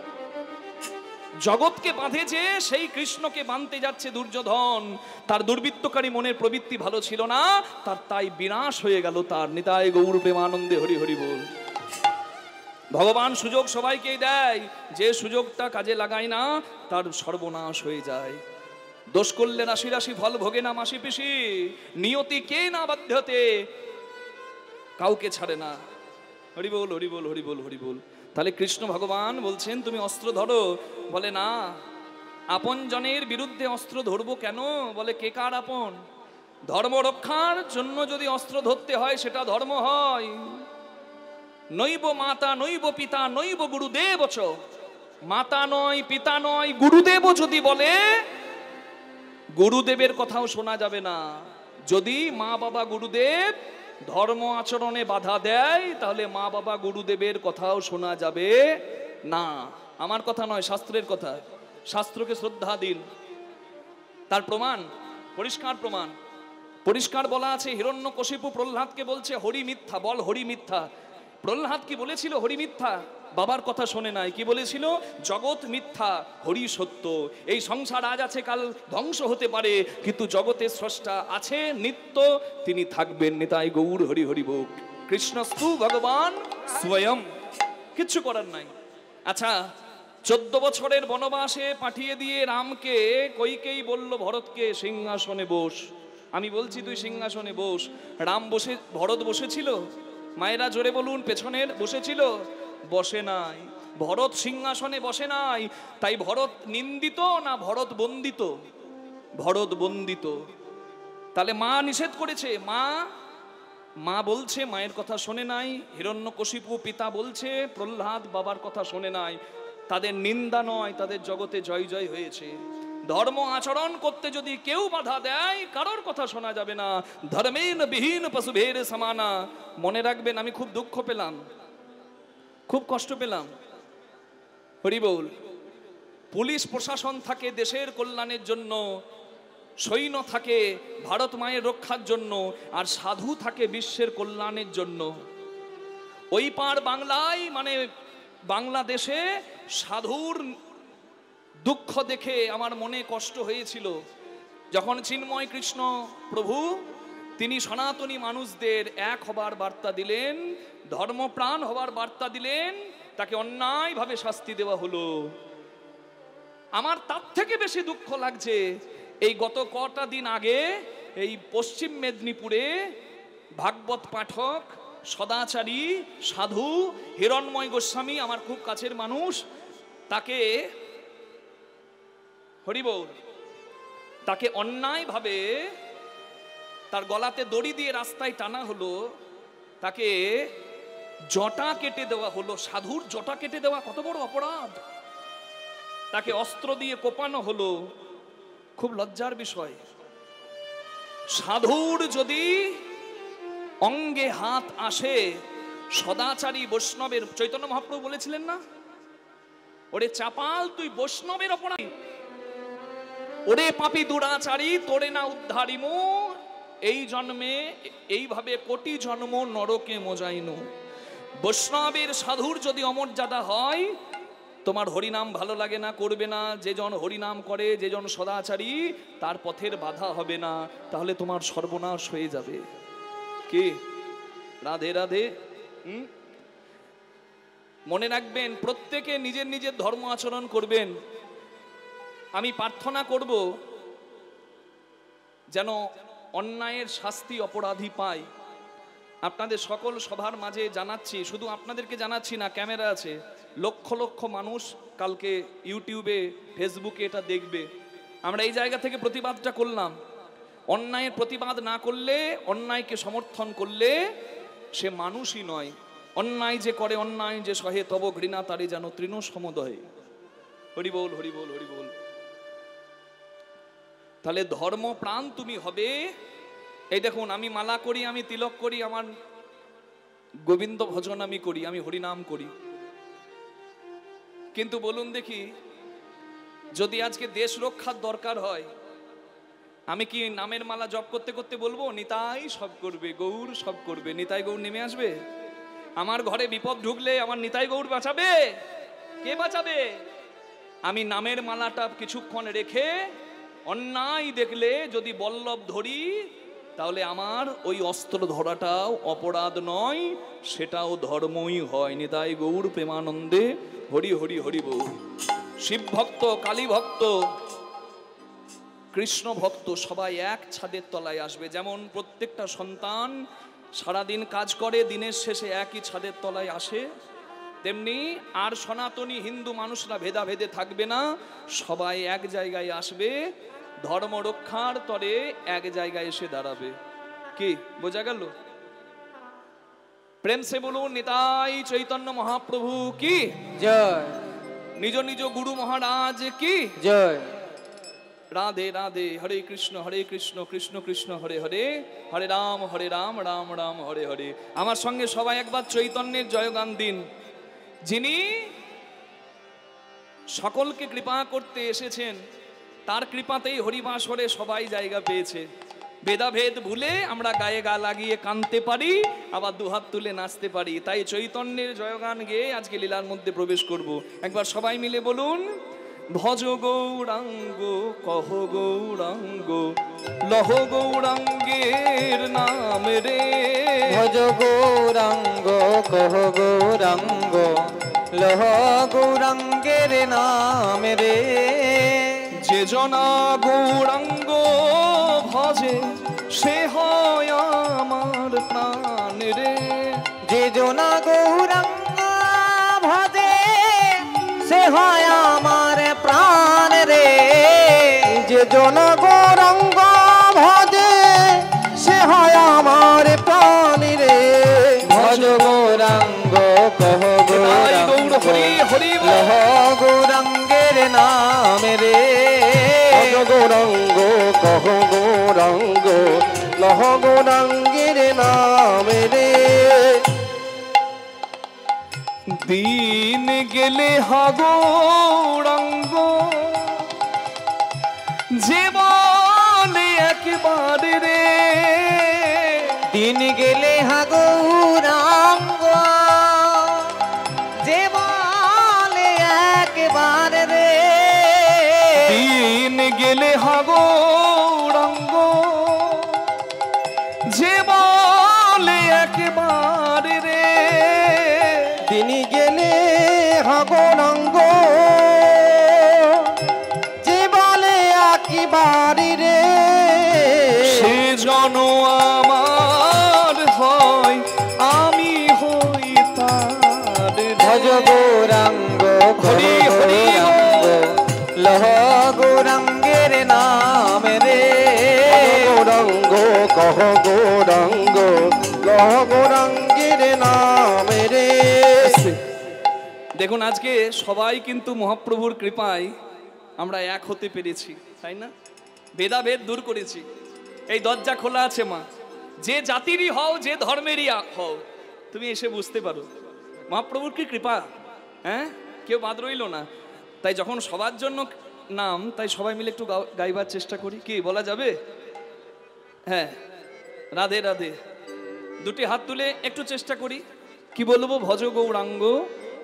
জগৎকে বাঁধেছে, সেই কৃষ্ণকে বাঁধতে যাচ্ছে দুর্যোধন। তার দুর্বৃত্তকারী মনের প্রবৃত্তি ভালো ছিল না, তাই বিনাশ হয়ে গেল তার। নিতাই গৌর প্রেমানন্দে হরি হরি বল। ভগবান সুযোগ সবাইকেই দেয়, যে সুযোগটা কাজে লাগায় না তার সর্বনাশ হয়ে যায়। দোষ করলে রাশি রাশি ফল ভোগে না মাসি পিসি, নিয়তি কে না বাধ্যতে কাউকে ছাড়ে না। হরি বল হরি বল হরি বল হরি বল। তাহলে কৃষ্ণ ভগবান বলছেন তুমি অস্ত্র ধরো। বলে না, আপন জনের বিরুদ্ধে অস্ত্র ধরবো কেন? বলে কে কার আপন? ধর্ম রক্ষার জন্য যদি অস্ত্র ধরতে হয়, সেটা ধর্ম হয়। নৈব মাতা নৈব পিতা নৈব গুরুদেব চ। মাতা নয়, পিতা নয়, গুরুদেব যদি বলে, গুরুদেবের কথাও শোনা যাবে না। যদি মা বাবা গুরুদেব ধর্ম আচরণে বাধা দেয়, তাহলে মা বাবা গুরুদেবের কথাও শোনা যাবে না। আমার কথা নয়, শাস্ত্রের কথা। শাস্ত্রকে শ্রদ্ধা দিন। তার প্রমাণ, পরিষ্কার প্রমাণ, পরিষ্কার বলা আছে। হিরণ্যকশিপু প্রহ্লাদকে বলছে হরি মিথ্যা, বল হরি মিথ্যা। প্রহ্লাদ কি বলেছিল? হরি মিথ্যা। বাবার কথা শোনে নাই, কি বলেছিল? জগৎ মিথ্যা, হরি সত্য। এই সংসার আজ আছে, কাল ধ্বংস হতে পারে, কিন্তু জগতের স্রষ্টা আছে নিত্য, তিনি থাকবেন। নিতাই গৌর হরি হরি বল। কৃষ্ণস্তু ভগবান স্বয়ং, কিচ্ছু করার নাই। আচ্ছা, 14 বছরের বনবাসে পাঠিয়ে দিয়ে রামকে কইকেই বলল ভরতকে সিংহাসনে বস। আমি বলছি তুই সিংহাসনে বস। রাম বসে, ভরত বসেছিল? মায়েরা জোরে বলুন, পেছনের বসেছিল? বসে নাই। ভরত সিংহাসনে বসে নাই। তাই ভরত নিন্দিত না ভরত বন্দিত? ভরত বন্দিত। তাহলে মা নিষেধ করেছে, মা বলছে মায়ের কথা শোনে নাই। হিরণ্যকশিপু পিতা বলছে প্রহ্লাদ বাবার কথা শোনে নাই। তাদের নিন্দা নয়, তাদের জগতে জয় জয় হয়েছে। ধর্ম আচরণ করতে যদি কেউ বাধা দেয়, কারোর কথা শোনা যাবে না। ধর্মের বিহীন পশুভের সমানা। মনে রাখবেন, আমি খুব দুঃখ পেলাম, খুব কষ্ট পেলাম। হরি বল। পুলিশ প্রশাসন থাকে দেশের কল্যাণের জন্য, সৈন্য থাকে ভারত মায়ের রক্ষার জন্য, আর সাধু থাকে বিশ্বের কল্যাণের জন্য। ওই পার বাংলায়, মানে বাংলাদেশে সাধুর দুঃখ দেখে আমার মনে কষ্ট হয়েছিল। যখন চিন্ময় কৃষ্ণ প্রভু তিনি সনাতনী মানুষদের এক হবার বার্তা দিলেন, ধর্মপ্রাণ হবার বার্তা দিলেন, তাকে অন্যায়ভাবে শাস্তি দেওয়া হলো। আমার তার থেকে বেশি দুঃখ লাগছে, এই গত কটা দিন আগে এই পশ্চিম মেদিনীপুরে ভাগবত পাঠক, সদাচারী, সাধু হিরণ্ময় গোস্বামী, আমার খুব কাছের মানুষ, তাকে হরিবল, তাকে অন্যায়ভাবে তার গলাতে দড়ি দিয়ে রাস্তায় টানা হলো, তাকে জটা কেটে দেওয়া হলো। সাধুর জটা কেটে দেওয়া কত বড় অপরাধ। তাকে অস্ত্র দিয়ে কোপানো হলো। খুব লজ্জার বিষয়। সাধুর যদি অঙ্গে হাত আসে, সদাচারী বৈষ্ণবের, চৈতন্য মহাপ্রভু বলেছিলেন না, ওরে চাপাল তুই বৈষ্ণবের অপরাধী, ওরে পাপী দুরাচারী তোরে না উদ্ধারিমু, এই জন্মে এইভাবে কোটি জন্ম নরকে মোজাইনু। বৈষ্ণবের সাধুর যদি অমর্যাদা হয়, তোমার হরিনাম ভালো লাগে না, করবে না। যে জন হরিনাম করে, যে জন সদাচারী, তার পথের বাধা হবে না, তাহলে তোমার সর্বনাশ হয়ে যাবে। কি রাধে রাধে। মনে রাখবেন, প্রত্যেকে নিজের নিজের ধর্ম আচরণ করবেন। আমি প্রার্থনা করব যেন অন্যায়ের শাস্তি অপরাধী পায়। আপনাদের সকল সভার মাঝে জানাচ্ছি, শুধু আপনাদেরকে জানাচ্ছি না, ক্যামেরা আছে, লক্ষ লক্ষ মানুষ কালকে ইউটিউবে, ফেসবুকে এটা দেখবে। আমরা এই জায়গা থেকে প্রতিবাদটা করলাম। অন্যায়ের প্রতিবাদ না করলে, অন্যায়কে সমর্থন করলে সে মানুষই নয়। অন্যায় যে করে, অন্যায় যে সহে, তব ঘৃণা তারে যেন তৃণ সমদয়ে। হরি বল, হরি বল, হরি বল। তাহলে ধর্মপ্রাণ তুমি হবে। এই দেখুন, আমি মালা করি, আমি তিলক করি, আমার গোবিন্দ ভজন আমি করি, আমি হরিনাম করি, কিন্তু বলুন দেখি, যদি আজকে দেশ রক্ষার দরকার হয়, আমি কি নামের মালা জপ করতে করতে বলবো নিতাই সব করবে, গৌর সব করবে, নিতাই গৌর নেমে আসবে? আমার ঘরে বিপদ ঢুকলে আমার নিতাই গৌর বাঁচাবে? কে বাঁচাবে? আমি নামের মালাটা কিছুক্ষণ রেখে অন্যায় দেখলে যদি বল্লভ ধরি, তাহলে আমার ওই অস্ত্র ধরাটাও অপরাধ নয়, সেটাও ধর্মই হয়। নিতাই গৌর প্রেমানন্দে হরি হরি হরি বল। শিব ভক্ত, কালী ভক্ত, কৃষ্ণ ভক্ত সবাই এক ছাদের তলায় আসবে। যেমন প্রত্যেকটা সন্তান সারাদিন কাজ করে, দিনের শেষে একই ছাদের তলায় আসে, তেমনি আর সনাতনী হিন্দু মানুষরা ভেদাভেদে থাকবে না, সবাই এক জায়গায় আসবে, ধর্ম রক্ষার তরে এক জায়গায় এসে দাঁড়াবে। কি বোঝা গেল? প্রেম সে বলুন নিতাই চৈতন্য মহাপ্রভু কি জয়। নিজ নিজ গুরু মহারাজ কি জয়। রাধে রাধে। হরে কৃষ্ণ কৃষ্ণ কৃষ্ণ হরে হরে, হরে রাম রাম রাম হরে হরে। আমার সঙ্গে সবাই একবার চৈতন্যের জয়গান দিন। যিনি সকলকে কৃপা করতে এসেছেন, তার কৃপাতেই হরিবাসরে সবাই জায়গা পেয়েছে। ভেদাভেদ ভুলে আমরা গায়ে গা লাগিয়ে কাঁদতে পারি, আবার দুহাত তুলে নাচতে পারি। তাই চৈতন্যের জয়গান গেয়ে আজকে লীলার মধ্যে প্রবেশ করব। একবার সবাই মিলে বলুন, ভজ গৌরাঙ্গ কহ গৌরাঙ্গ লহ গৌরাঙ্গের নাম রে। ভজ গৌরাঙ্গ কহ গৌরাঙ্গ লহ গৌরাঙ্গের নাম রে। যে জনা গৌরাঙ্গ ভজে সে হয় আমার প্রাণ রে। যে জনা গৌরাঙ্গ ভজে সে হয় আমার প্রাণ রে। যে জনা গৌরাঙ্গ ভজে সে হয় আমার প্রাণ রে। ভজ গৌরাঙ্গ কহ গৌরাঙ্গ লহ গৌরাঙ্গের নাম রে। ভজ গৌরাঙ্গ কহ গৌরাঙ্গ লহ গৌরাঙ্গের নাম রে। দিন গেলে হাগৌরাঙ্গ যে বলে একবারে রে। দিন গেলে হাগৌরাঙ্গ যে বলে একবার রে। দিন গেলে হাগৌরাঙ্গ যে বলে একবারে রে। দিন গেলে হাগৌরাঙ্গ যে বলে একবার রে। সে জন আমার হয় আমি হই তার। ভজ গৌরাঙ্গ হরি হরি লহ গৌরাঙ্গের নাম রে। গৌরাঙ্গ কহ গৌরাঙ্গ লহ গৌরাঙ্গের নাম রে। দেখুন আজকে সবাই কিন্তু মহাপ্রভুর কৃপায় আমরা এক হতে পেরেছি, তাই না? ভেদাভেদ দূর করেছি। এই দরজা খোলা আছে মা, যে জাতিরই হও যে ধর্মেরই হও তুমি এসে বুঝতে পারো মহাপ্রভুর কি কৃপা। হ্যাঁ, কেউ বাদ রইল না। তাই যখন সবার জন্য নাম, তাই সবাই মিলে একটু গাইবার চেষ্টা করি, কি বলা যাবে? হ্যাঁ, রাধে রাধে। দুটি হাত তুলে একটু চেষ্টা করি, কি বলবো? ভজ গৌরাঙ্গ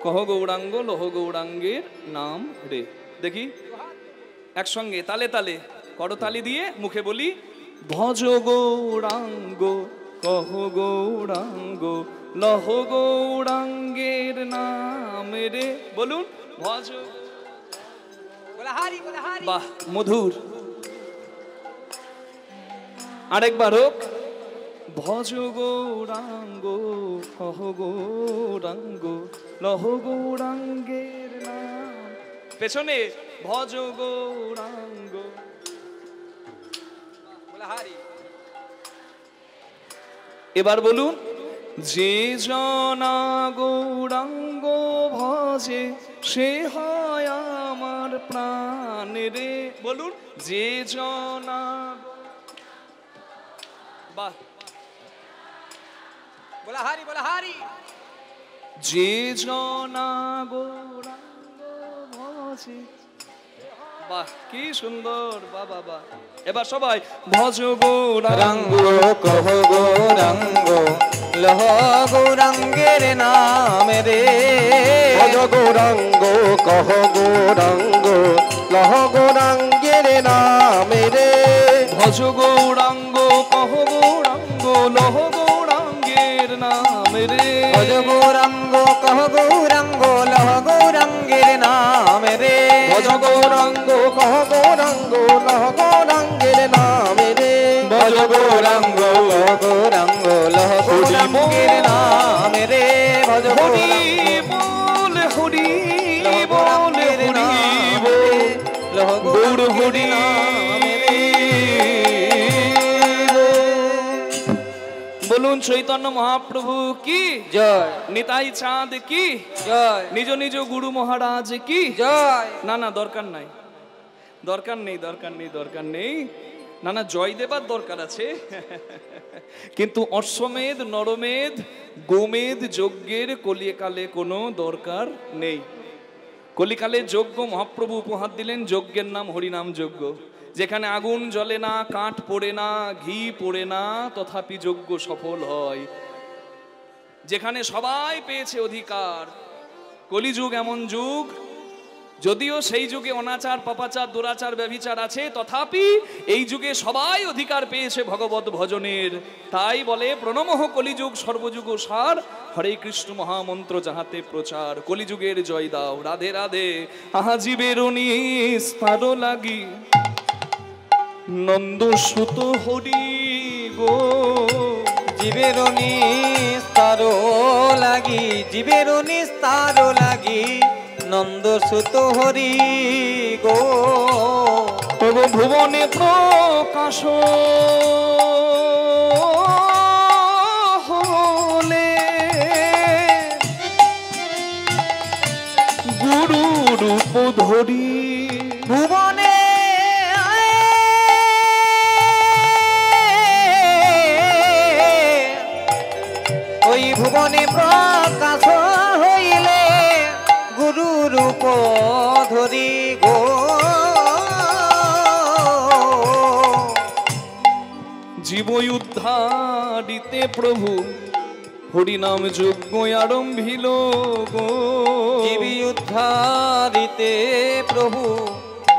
কহ গৌরাঙ্গ লহ গৌরাঙ্গের নাম রে। দেখি একসঙ্গে তালে তালে করতালি দিয়ে মুখে বলি, ভজ গৌরাঙ্গ কহ গৌরাঙ্গ লহ গৌরাঙ্গের নাম রে। বলুন, ভজ। বাহ, মধুর। আরেকবার হোক, ভজ গৌরাঙ্গ কহ গৌরাঙ্গ লহ গৌরাঙ্গের নাম। পেছনে ভজ গৌরাঙ্গ। এবার বলুন, যে জনা গৌরাঙ্গ ভজে সে হয় আমার প্রাণ রে। বলুন, যে জনা। বাহ, बोला हारी बोला हारी। যে জনা গৌরাঙ্গ ভজে। বাহ, কি সুন্দর, বাহ বাহ বাহ। এবার সবাই ভজ গৌরাঙ্গ কহ গৌরাঙ্গ লহ গৌরাঙ্গের নাম রে। ভজ গৌরাঙ্গ কহ গৌরাঙ্গ লহ গৌরাঙ্গের নাম রে। ভজ গৌরাঙ্গ কহ গৌরাঙ্গ লহ গৌরাঙ্গের নাম রে। ভজ গৌরাঙ্গ কহ গৌরাঙ্গ লহ গৌরাঙ্গের নাম রে। ভজ গৌরাঙ্গ কহ গৌরাঙ্গ লহ গৌরাঙ্গের নাম রে। ভজ গৌরাঙ্গ কহ গৌরাঙ্গ লহ গৌরাঙ্গের নাম রে। ভজ গৌরাঙ্গ বল হরি বল হরি লহ গৌর হরি। বলুন, চৈতন্য মহাপ্রভু কি জয়। নিতাই চাঁদ কি জয়। নিজ নিজ গুরু মহারাজ কি জয়। না না, দরকার নাই, দরকার নেই, দরকার নেই, দরকার নেই। না না, জয় দেবার দরকার আছে, কিন্তু অশ্বমেধ নরমেধ গোমেধ যজ্ঞের কলিয়ে কালে কোনো দরকার নেই। কলিকালে যজ্ঞ মহাপ্রভু উপহার দিলেন, যজ্ঞের নাম হরিনাম যজ্ঞ। যেখানে আগুন জ্বলে না, কাঠ পড়ে না, ঘি পড়ে না, তথাপি যজ্ঞ সফল হয়। যেখানে সবাই পেয়েছে অধিকার। কলিযুগ এমন যুগ, যদিও সেই যুগে অনাচার, পাপাচার, দুরাচার, ব্যভিচার আছে, তথাপি এই যুগে সবাই অধিকার পেয়েছে ভগবত ভজনের। তাই বলে প্রণমঃ কলিযুগ সর্বযুগ সার, হরে কৃষ্ণ মহামন্ত্র যাহাতে প্রচার। কলিযুগের জয় দাও, রাধে রাধে। আহা জীবের নিস্তার লাগি নন্দ সুত হরি গো। জীবের নিস্তার লাগি, জীবের নিস্তার লাগি নন্দ সুত হরি গো। তব ভুবনে প্রকাশ হলে গুরু রূপ ধরি। ভুবনে ওই ভুবনে প্রকাশ হইলে গুরু রূপ ধরি গো। জীব উদ্ধারিতে প্রভু হরিনাম যজ্ঞ আরম্ভিল গো। জীবী উদ্ধারিতে প্রভু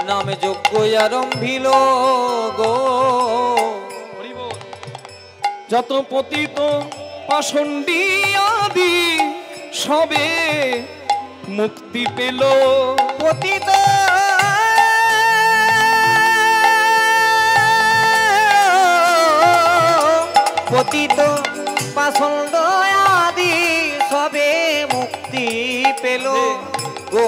নাম যজ্ঞ আরম্ভিল গো। যত পতিত পাষণ্ডী আদি সবে মুক্তি পেল। পতিত পতিত পাষণ্ড আদি সবে মুক্তি পেল গো।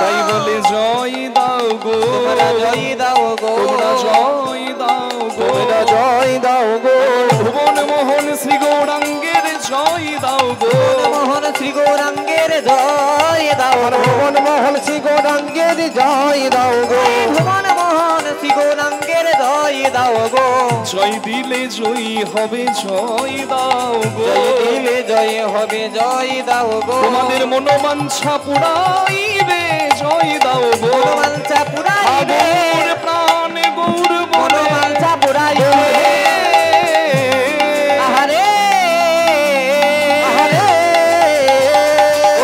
তাই বলে জয় দাও গো, তোমরা জয় দাও গো, তোমরা জয় দাও গো, তোমরা জয় দাও গো। ভুবন মোহন শ্রী গৌরাঙ্গের জয় দাও গো। মোহন শ্রী গৌরাঙ্গের জয় দাও, ভুবন মোহন শ্রী গৌরাঙ্গের জয় দাও গো। ভুবন মোহন শ্রী গৌরাঙ্গের জয় দাও গো। জয় দিলে জয়ী হবে, জয় দাও গো। জয় দিলে জয় হবে, জয় দাও গো। তোমাদের মনোবাঞ্ছা পুরাইবে, জয় দাও গো। মনোবাঞ্ছা পুরাইবে, গৌর প্রাণ গৌর বলে মনোবাঞ্ছা পুরাইবে। আহারে আহারে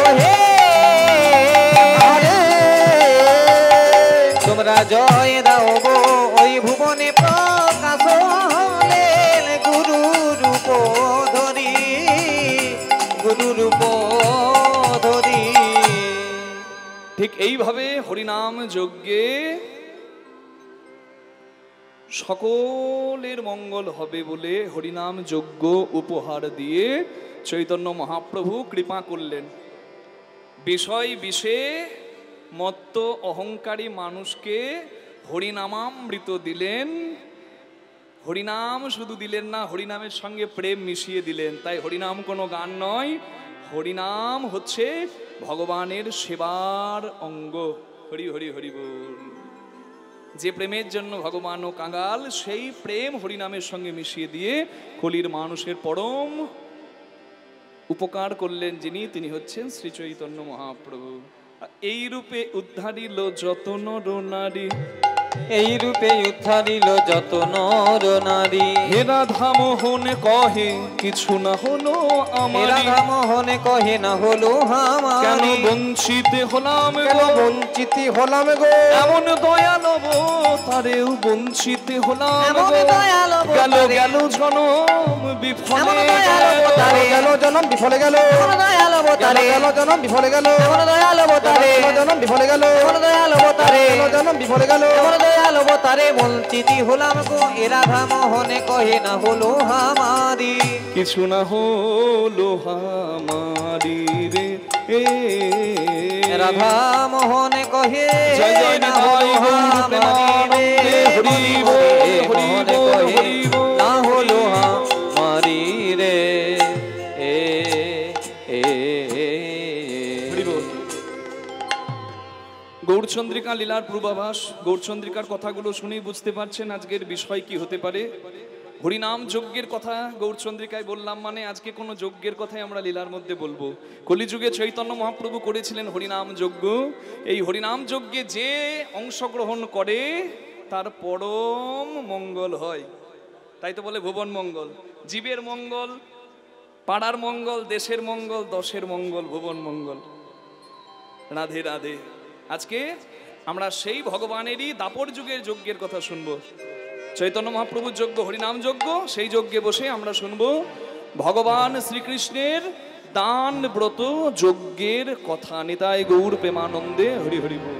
ওহে আহারে। তোমরা জয় দাও গো। ওই ভুবনে প্রকাশ হলেন গুরু রূপ ধরি, গুরু রূপ ধরি। ঠিক এইভাবে হরিনাম যজ্ঞে সকলের মঙ্গল হবে বলে হরিনাম যজ্ঞ উপহার দিয়ে চৈতন্য মহাপ্রভু কৃপা করলেন। বিষয় বিষে মত্ত অহংকারী মানুষকে হরিনামামৃত দিলেন। হরিনাম শুধু দিলেন না, হরিনামের সঙ্গে প্রেম মিশিয়ে দিলেন। তাই হরিনাম কোনো গান নয়, হরিনাম হচ্ছে ভগবানের সেবার অঙ্গ। হরি হরি হরি বল। যে প্রেমের জন্য ভগবানও কাঙ্গাল, সেই প্রেম হরিনামের সঙ্গে মিশিয়ে দিয়ে কলির মানুষের পরম উপকার করলেন যিনি, তিনি হচ্ছেন শ্রী চৈতন্য মহাপ্রভু। এই রূপে উদ্ধারিল যত নর নারী, এই রূপে উদ্ধারিল যত নর নারী। হে রাধা মোহন কহে কিছু না হলো আমার, রাধা মোহন কহে না হলো আমার। কেন বঞ্চিত হলাম কেন গো, বঞ্চিত হলাম গো। এমন দয়াল তারেও বঞ্চিত হলাম এমন গো। দয়াল গেল অবতারে, গেল জনম বিফলে এমন দয়াল অবতারে, গেল জনম বিফলে গেল, এমন দয়াল অবতারে, গেল জনম বিফলে গেল, এমন দয়াল অবতারে, গেল জনম বিফলে গেল, এমন দয়াল অবতারে, গেল জনম বিফলে গেল। এমন দয়াল অবতারে বঞ্চিত হলাম গো। এ রাধা মোহনে কহে না হলো আমারি, কিছু না হলো আমারি রে। রাধা মোহনে কহে জয় জয় না নিতাই হলো গৌর আমারি প্রেমানন্দে, রে। হরি বল, হরি মোহনে বল, কহে হরি বল। না হলো আমারি রে। হরি বল। গৌরচন্দ্রিকা লীলার পূর্বাভাস। গৌরচন্দ্রিকার কথাগুলো শুনেই বুঝতে পারছেন আজকের বিষয় কি হতে পারে। হরিনাম যজ্ঞের কথা গৌরচন্দ্রিকায় বললাম, মানে আজকে কোনো যজ্ঞের কথাই আমরা লীলার মধ্যে বলবো। কলিযুগে চৈতন্য মহাপ্রভু করেছিলেন হরিনাম যজ্ঞ। এই হরিনাম যজ্ঞে যে অংশগ্রহণ করে তার পরম মঙ্গল হয়। তাই তো বলে ভুবন মঙ্গল, জীবের মঙ্গল, পাড়ার মঙ্গল, দেশের মঙ্গল, দশের মঙ্গল, ভুবন মঙ্গল। রাধে রাধে। আজকে আমরা সেই ভগবানেরই দাপর যুগের যজ্ঞের কথা শুনবো। চৈতন্য মহাপ্রভুর যজ্ঞ হরিনাম যজ্ঞ, সেই যজ্ঞে বসে আমরা শুনবো ভগবান শ্রীকৃষ্ণের দান ব্রত যজ্ঞের কথা। নিতাই গৌর প্রেমানন্দে হরি হরি বল।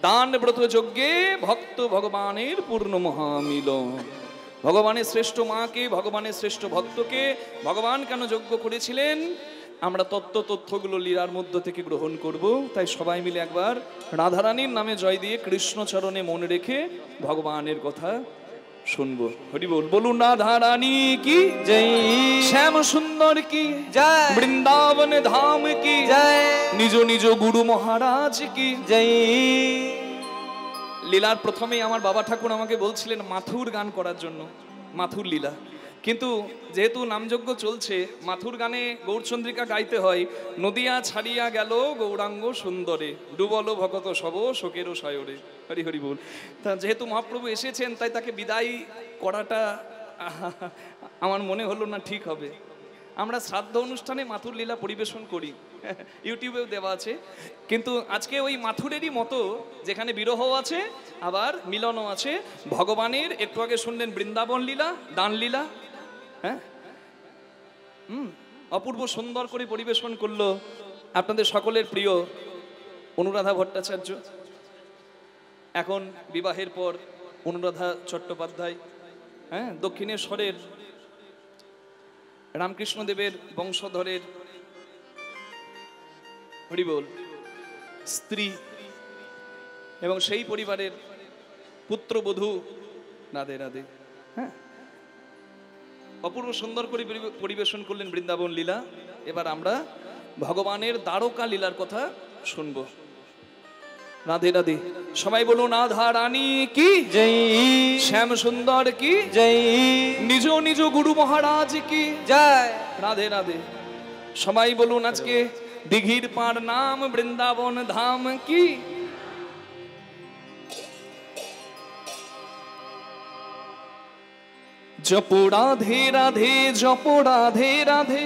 দান ব্রত যজ্ঞে ভক্ত ভগবানের পূর্ণ মহামিলন। ভগবানের শ্রেষ্ঠ মাকে, ভগবানের শ্রেষ্ঠ ভক্তকে ভগবান কেন যজ্ঞ করেছিলেন, আমরা তথ্যগুলো লীলার মধ্য থেকে গ্রহণ করব। তাই সবাই মিলে একবার রাধারানীর নামে জয় দিয়ে কৃষ্ণচরণে মনে রেখে ভগবানের কথা শুনবো। হরি বল। বলুন রাধারানী কি জয়, শ্যাম সুন্দর কি জয়, বৃন্দাবন ধাম কি জয়, নিজ নিজ গুরু মহারাজ কি জয়। লীলার প্রথমেই আমার বাবা ঠাকুর আমাকে বলছিলেন মাথুর গান করার জন্য, মাথুর লীলা। কিন্তু যেহেতু নামযজ্ঞ চলছে, মাথুর গানে গৌরচন্দ্রিকা গাইতে হয়, নদিয়া ছাড়িয়া গেল গৌরাঙ্গ সুন্দরে, ডুবল ভগত সব শোকেরও সায়রে। হরি হরি বল। তা যেহেতু মহাপ্রভু এসেছেন, তাই তাকে বিদায় করাটা আমার মনে হলো না ঠিক হবে। আমরা শ্রাদ্ধ অনুষ্ঠানে মাথুর লীলা পরিবেশন করি, ইউটিউবেও দেওয়া আছে। কিন্তু আজকে ওই মাথুরেরই মতো, যেখানে বিরহ আছে আবার মিলনও আছে। ভগবানের একটু আগে শুনলেন বৃন্দাবন লীলা, দান লীলা, হ্যাঁ, অপূর্ব সুন্দর করে পরিবেশন করলো আপনাদের সকলের প্রিয় অনুরাধা ভট্টাচার্য। এখন বিবাহের পর অনুরাধা চট্টোপাধ্যায়, হ্যাঁ, দক্ষিণেশ্বরের রামকৃষ্ণদেবের বংশধরের হরিবোল স্ত্রী এবং সেই পরিবারের পুত্রবধূ। রাধে রাধে। হ্যাঁ, অপূর্ব সুন্দর করে পরিবেশন করলেন বৃন্দাবন লীলা। এবার আমরা ভগবানের দ্বারকা লীলার কথা শুনবো। রাধে রাধে। সবাই বলুন রাধা রানী কি জয়, শ্যাম সুন্দর কি জয়, নিজ নিজ গুরু মহারাজ কি জয়। রাধে রাধে। সবাই বলুন আজকে দিঘির পার নাম বৃন্দাবন ধাম কি। জপ রাধে রাধে, জপ রাধে রাধে,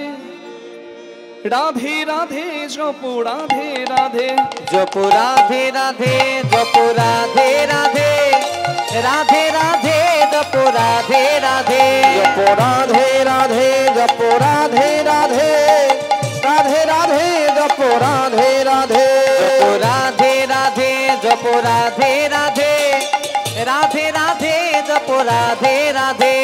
রাধে রাধে জপ রাধে রাধে, জপ রাধে রাধে, জপ রাধে রাধে, রাধে রাধে জপ রাধে রাধে, জপ রাধে রাধে, জপ রাধে রাধে, রাধে রাধে জপ রাধে রাধে, জপ রাধে রাধে, জপ রাধে রাধে, রাধে রাধে জপ রাধে রাধে।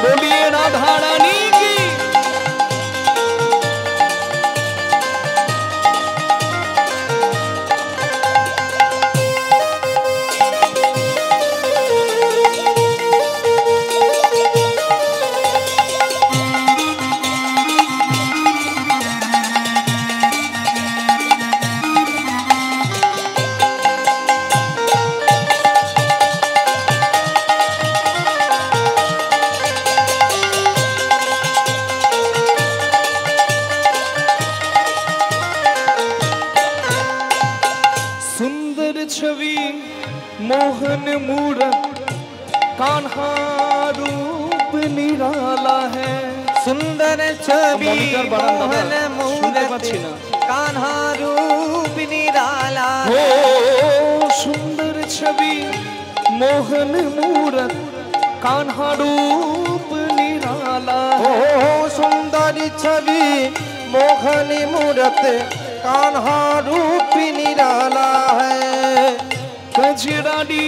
बोलिए राधा रानी की। सुंदर छवि मोहन मूरत, कान्हा रूप निराला है। सुंदर छवि मॉनिटर बढ़ान दादा, मोहन শুনতে मूरत, পাচ্ছি না। कान्हा रूप निराला हो है। सुंदर छवि मोहन मूरत, कान्हा रूप निराला है। ओ सुंदर छवि मोहन मूरत, कान्हा रूप निराला है। कजराड़ी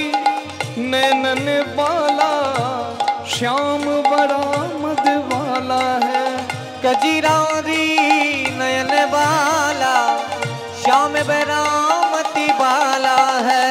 नैनन वाला, श्याम बड़ा मद वाला है। कजरारी नयन वाला, श्याम बरामती वाला है।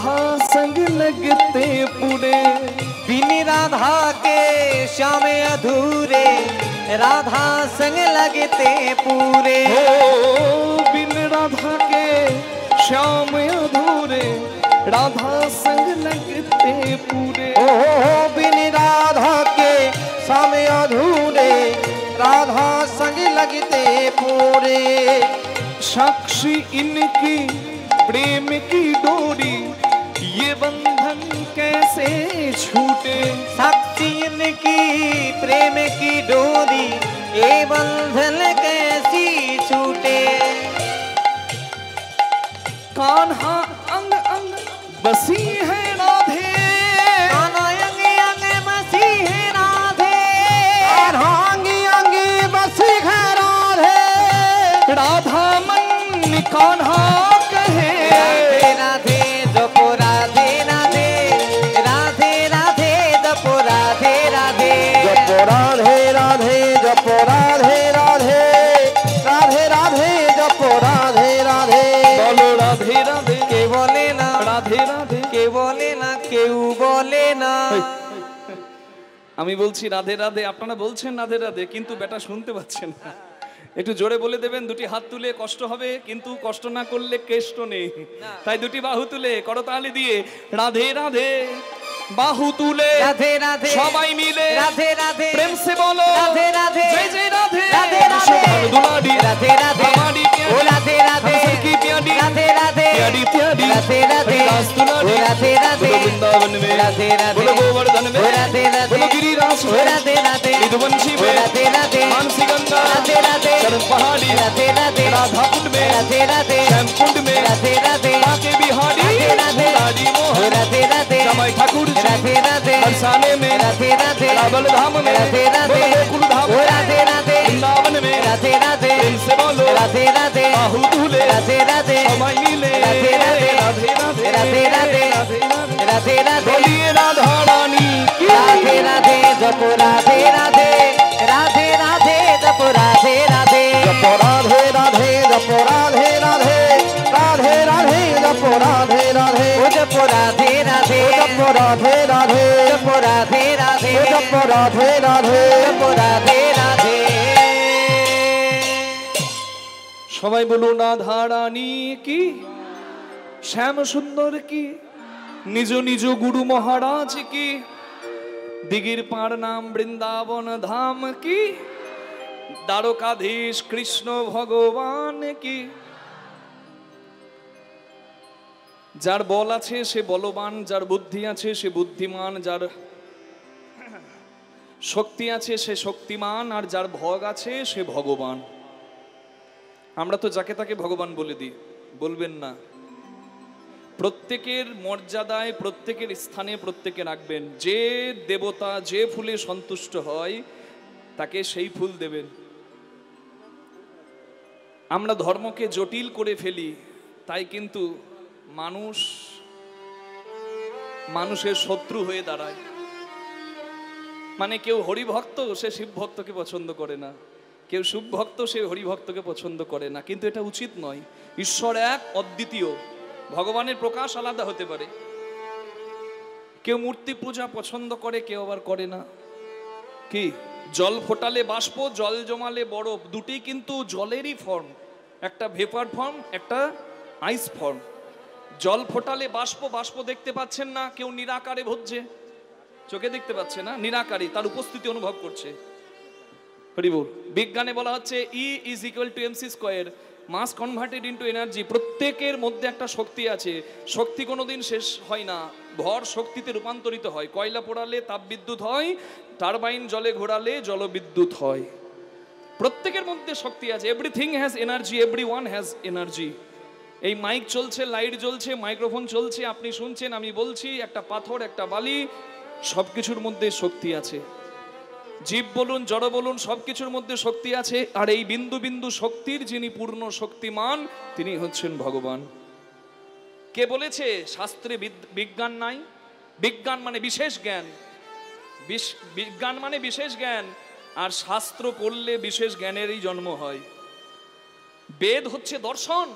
राधा संग लगते पूरे। बिन राधा के श्याम अधूरे, राधा संग लगते पूरे। हो बिन राधा के श्याम अधूरे, राधा संग लगते पूरे। ओ बिन राधा के श्याम अधूरे, राधा संग लगते पूरे। साक्षी इनकी प्रेम की डोरी, ये बंधन कैसे छूटे। साक्षी इनकी प्रेम की डोरी, ये बंधन कैसी छूटे। कान्हा अंग अंग बसी है राधे, कान्हा अंग अंग बसी है राधे, कान्हा अंग अंग बसी है राधे। राधा मन कान्हा कहे, राधे राधे जपो राधे राधे, राधे राधे जपो राधे राधे, जपो राधे राधे, जपो राधे राधे, राधे राधे जपो राधे राधे। बोलो राधे राधे, के बोले ना राधे राधे, के बोले ना, केউ बोले না। আমি বলছি রাধে রাধে, আপনারা বলছেন রাধে রাধে, কিন্তু বেটা শুনতে পাচ্ছেন না। একটু জোরে বলে দেবেন, দুটি হাত তুলে, কষ্ট হবে কিন্তু কষ্ট না করলে কেষ্ট নেই, তাই দুটি বাহু তুলে করতালি দিয়ে রাধে রাধে বাহু তুলে রাধে রাধে সবাই মিলে রাধে রাধে প্রেম সে বলো রাধে রাধে, জয় জয় রাধে রাধে রাধে, দুলাডি রাধে রাধে, हमारी ओ राधे राधे, हम सबकी प्यारी राधे राधे, प्यारी प्यारी राधे राधे, हरिदास दुलारी, ओ राधे राधे, बोलो वृंदावन में, राधे राधे, बोलो गोवर्धन में, ओ राधे राधे, बोलो गिरिराज ओ में, राधे राधे, यदुवंशी ओ में, राधे राधे, मानसी गंगा, राधे राधे, चरण पहाड़ी, राधे राधे, राधा कुंड में, राधे राधे, श्याम कुंड में, राधे राधे, बाके बिहारी, राधे राधे, मुरारी ओ मोहन, राधे राधे, जमाई ठाकुर जी, राधे राधे, बरसाने में, राधे राधे, रावल धाम में, राधे राधे, बोलो गोकुल धाम ओ में, राधे राधे, वृंदावन में, राधे राधे, प्रेम से बोलो राधे राधे, बाहु तुले राधे राधे, सबाई मिले राधे राधे, राधे राधे, राधे राधे, राधे राधे, राधे राधे, बोलिए राधा रानी की राधे राधे जपो राधे राधे, राधे राधे जपो राधे राधे, जपो राधे राधे, जपो राधे राधे, राधे राधे जपो राधे राधे, ओ जपो राधे राधे, जपो राधे राधे, जपो राधे राधे, जपो राधे राधे, जपो राधे राधे। সবাই বলুন রাধা রানী কি, শ্যাম সুন্দর কি, নিজ নিজ গুরু মহারাজ কি, দিগির পার নাম বৃন্দাবন ধাম কি, দ্বারকাধীশ কৃষ্ণ ভগবান কি। যার বল আছে সে বলবান, যার বুদ্ধি আছে সে বুদ্ধিমান, যার শক্তি আছে সে শক্তিমান, আর যার ভোগ আছে সে ভগবান। আমরা তো যাকে তাকে ভগবান বলে দিই, বলবেন না। প্রত্যেকের মর্যাদায়, প্রত্যেকের স্থানে প্রত্যেকে রাখবেন। যে দেবতা যে ফুলে সন্তুষ্ট হয় তাকে সেই ফুল দেবেন। আমরা ধর্মকে জটিল করে ফেলি, তাই কিন্তু মানুষের শত্রু হয়ে দাঁড়ায়। মানে কেউ হরিভক্ত সে শিব ভক্তকে পছন্দ করে না, কেউ শিব ভক্ত সে হরিভক্তকে পছন্দ করে না, কিন্তু এটা উচিত নয়। ঈশ্বর এক, অদ্বিতীয়, ভগবানের প্রকাশ আলাদা হতে পারে। কেউ মূর্তি পূজা পছন্দ করে, কেউ আবার করে না। কি জল ফোটালে বাষ্প, জল জমালে বরফ, দুটি কিন্তু জলেরই ফর্ম, একটা ভেপার ফর্ম, একটা আইস ফর্ম। জল ফোটালে বাষ্প, বাষ্প দেখতে পাচ্ছেন না, কেউ নিরাকারে ভজছে, চোখে দেখতে পাচ্ছে না, নিরাকারী, তার উপস্থিতি অনুভব করছে। হরিবল। বিজ্ঞানে বলা হচ্ছে E is equal to mc square, mass converted into energy. প্রত্যেকের মধ্যে একটা শক্তি আছে, শক্তি কোনোদিন শেষ হয় না, ভর শক্তিতে রূপান্তরিত হয়। কয়লা পোড়ালে তাপবিদ্যুৎ হয়, টারবাইন জলে ঘোরালে জলবিদ্যুৎ হয়। প্রত্যেকের মধ্যে শক্তি আছে। Everything has energy, everyone has energy. এই মাইক চলছে, লাইট জ্বলছে, মাইক্রোফোন চলছে, আপনি শুনছেন, আমি বলছি, একটা পাথর, একটা বালি, সবকিছুর মধ্যে শক্তি আছে। জীব বলুন, জড় বলুন, সবকিছুর মধ্যে শক্তি আছে। আর এই বিন্দু বিন্দু শক্তির যিনি পূর্ণ শক্তিমান, তিনি হচ্ছেন ভগবান। কে বলেছে শাস্ত্রে বিজ্ঞান নাই? বিজ্ঞান মানে বিশেষ জ্ঞান, বিজ্ঞান মানে বিশেষ জ্ঞান। আর শাস্ত্র পড়লে বিশেষ জ্ঞানেরই জন্ম হয়। বেদ হচ্ছে দর্শন,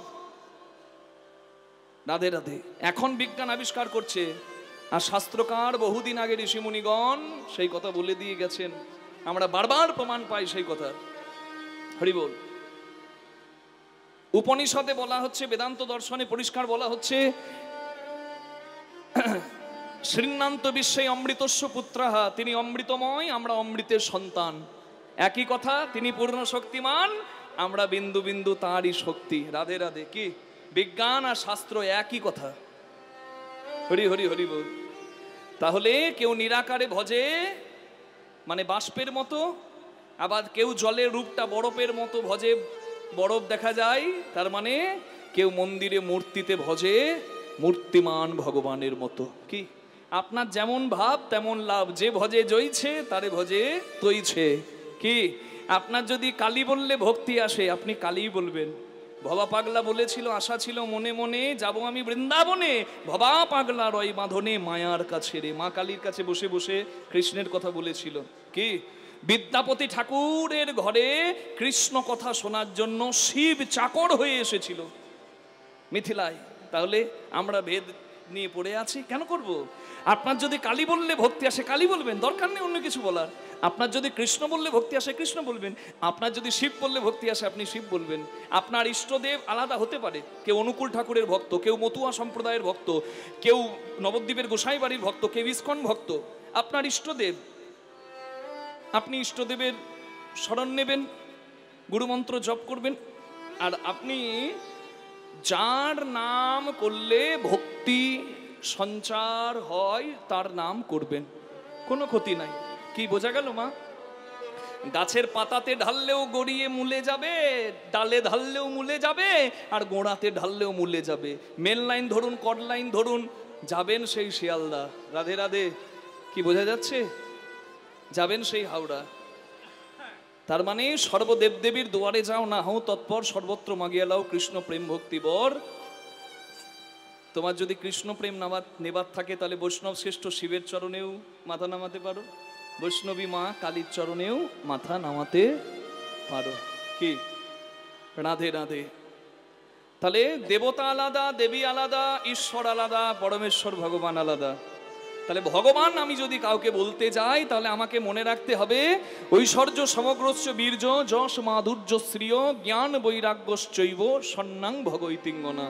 রাধে রাধে। এখন বিজ্ঞান আবিষ্কার করছে, আর শাস্ত্রকার বহুদিন আগে ঋষিমুনিগণ সেই কথা বলে দিয়ে গেছেন, আমরা বারবার প্রমাণ পাই সেই কথা। হরি বল। উপনিষদে বলা হচ্ছে, বেদান্ত দর্শনে পরিষ্কার বলা হচ্ছে, শ্রীণান্ত বিশ্বে অমৃতস্য পুত্রাহা, তিনি অমৃতময়, আমরা অমৃতের সন্তান। একই কথা, তিনি পূর্ণ শক্তিমান, আমরা বিন্দু বিন্দু তাঁরই শক্তি। রাধে রাধে। কি বিজ্ঞান আর শাস্ত্র একই কথা। হরি হরি হরি বল। তাহলে কেউ নিরাকারে ভজে মানে বাষ্পের মতো, আবার কেউ জলের রূপটা বরফের মতো ভজে, বরফ দেখা যায়, তার মানে কেউ মন্দিরে মূর্তিতে ভজে মূর্তিমান ভগবানের মতো। কি আপনার যেমন ভাব তেমন লাভ, যে ভজে জইছে তারে ভজে তৈছে। কি আপনার যদি কালী বললে ভক্তি আসে, আপনি কালীই বলবেন। ভবা পাগলা বলেছিল, আশা ছিল মনে মনে, যাব আমি বৃন্দাবনে, ভবা পাগলা রয় বাঁধনে মায়ার কাছে রে। মা কালীর কাছে বসে বসে কৃষ্ণের কথা বলেছিল। কি বিদ্যাপতি ঠাকুরের ঘরে কৃষ্ণ কথা শোনার জন্য শিব চাকর হয়ে এসেছিল মিথিলায়। তাহলে আমরা ভেদ নিয়ে পড়ে আছি কেন করব? আপনার যদি কালী বললে ভক্তি আসে কালী বলবেন, দরকার নেই অন্য কিছু বলার। আপনার যদি কৃষ্ণ বললে ভক্তি আসে কৃষ্ণ বলবেন, আপনার যদি শিব বললে ভক্তি আসে আপনি শিব বলবেন। আপনার ইষ্টদেব আলাদা হতে পারে, কেউ অনুকূল ঠাকুরের ভক্ত, কেউ মতুয়া সম্প্রদায়ের ভক্ত, কেউ নবদ্বীপের গোসাই বাড়ির ভক্ত, কেউ ইস্কন ভক্ত। আপনার ইষ্টদেব, আপনি ইষ্টদেবের শরণ নেবেন, গুরুমন্ত্র জপ করবেন, আর আপনি যার নাম করলে ভক্তি সঞ্চার হয় তার নাম করবেন, কোনো ক্ষতি নাই। কি বোঝা গেল মা? গাছের পাতাতে ঢাললেও গড়িয়ে মূলে যাবে, ডালে ঢাললেও মূলে যাবে, আর গোড়াতে ঢাললেও মূলে যাবে। মেন লাইন ধরুন, কড লাইন ধরুন, যাবেন সেই শিয়ালদা। রাধে রাধে। কি বোঝা যাচ্ছে? যাবেন সেই হাওড়া। তার মানে সর্বদেবদেবীর দুয়ারে যাও, না হও তৎপর, সর্বত্র মাগিয়া লাও কৃষ্ণ প্রেম ভক্তি বর। তোমার যদি কৃষ্ণ প্রেম নেবার থাকে তাহলে বৈষ্ণব শ্রেষ্ঠ শিবের চরণেও মাথা নামাতে পারো, বৈষ্ণবী মা কালীর চরণেও মাথা নামাতে পারো। কি রাধে রাধে। তাহলে দেবতা আলাদা, দেবী আলাদা, ঈশ্বর আলাদা, পরমেশ্বর ভগবান আলাদা। তাহলে ভগবান আমি যদি কাউকে বলতে যাই তাহলে আমাকে মনে রাখতে হবে ঐশ্বর্য সমগ্রস্য বীর্য যশ মাধুর্য শ্রিয় জ্ঞান বৈরাগ্যশ্চৈব সন্ন্যাং ভগৈতিঙ্গনা।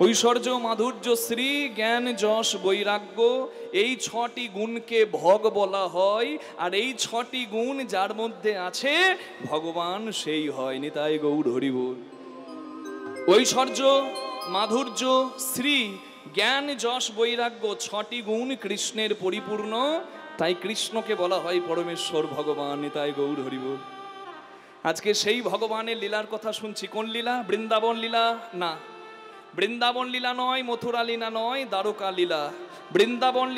ঐশ্বর্য মাধুর্য শ্রী জ্ঞান যশ বৈরাগ্য, এই ছটি গুণকে ভগ বলা হয়। আর এই ছটি গুণ যার মধ্যে আছে ভগবান সেই হয়। নিতাই গৌর হরি বল। ঐশ্বর্য মাধুর্য শ্রী জ্ঞান যশ বৈরাগ্য, ছটি গুণ কৃষ্ণের পরিপূর্ণ, তাই কৃষ্ণকে বলা হয় পরমেশ্বর ভগবান। নিতাই গৌর হরি বল। আজকে সেই ভগবানের লীলার কথা শুনছি। কোন লীলা? বৃন্দাবন লীলা না, বৃন্দাবন লীলা নয়, মথুরা লীলা নয়, দ্বারকা লীলা। বৃন্দাবন লীলা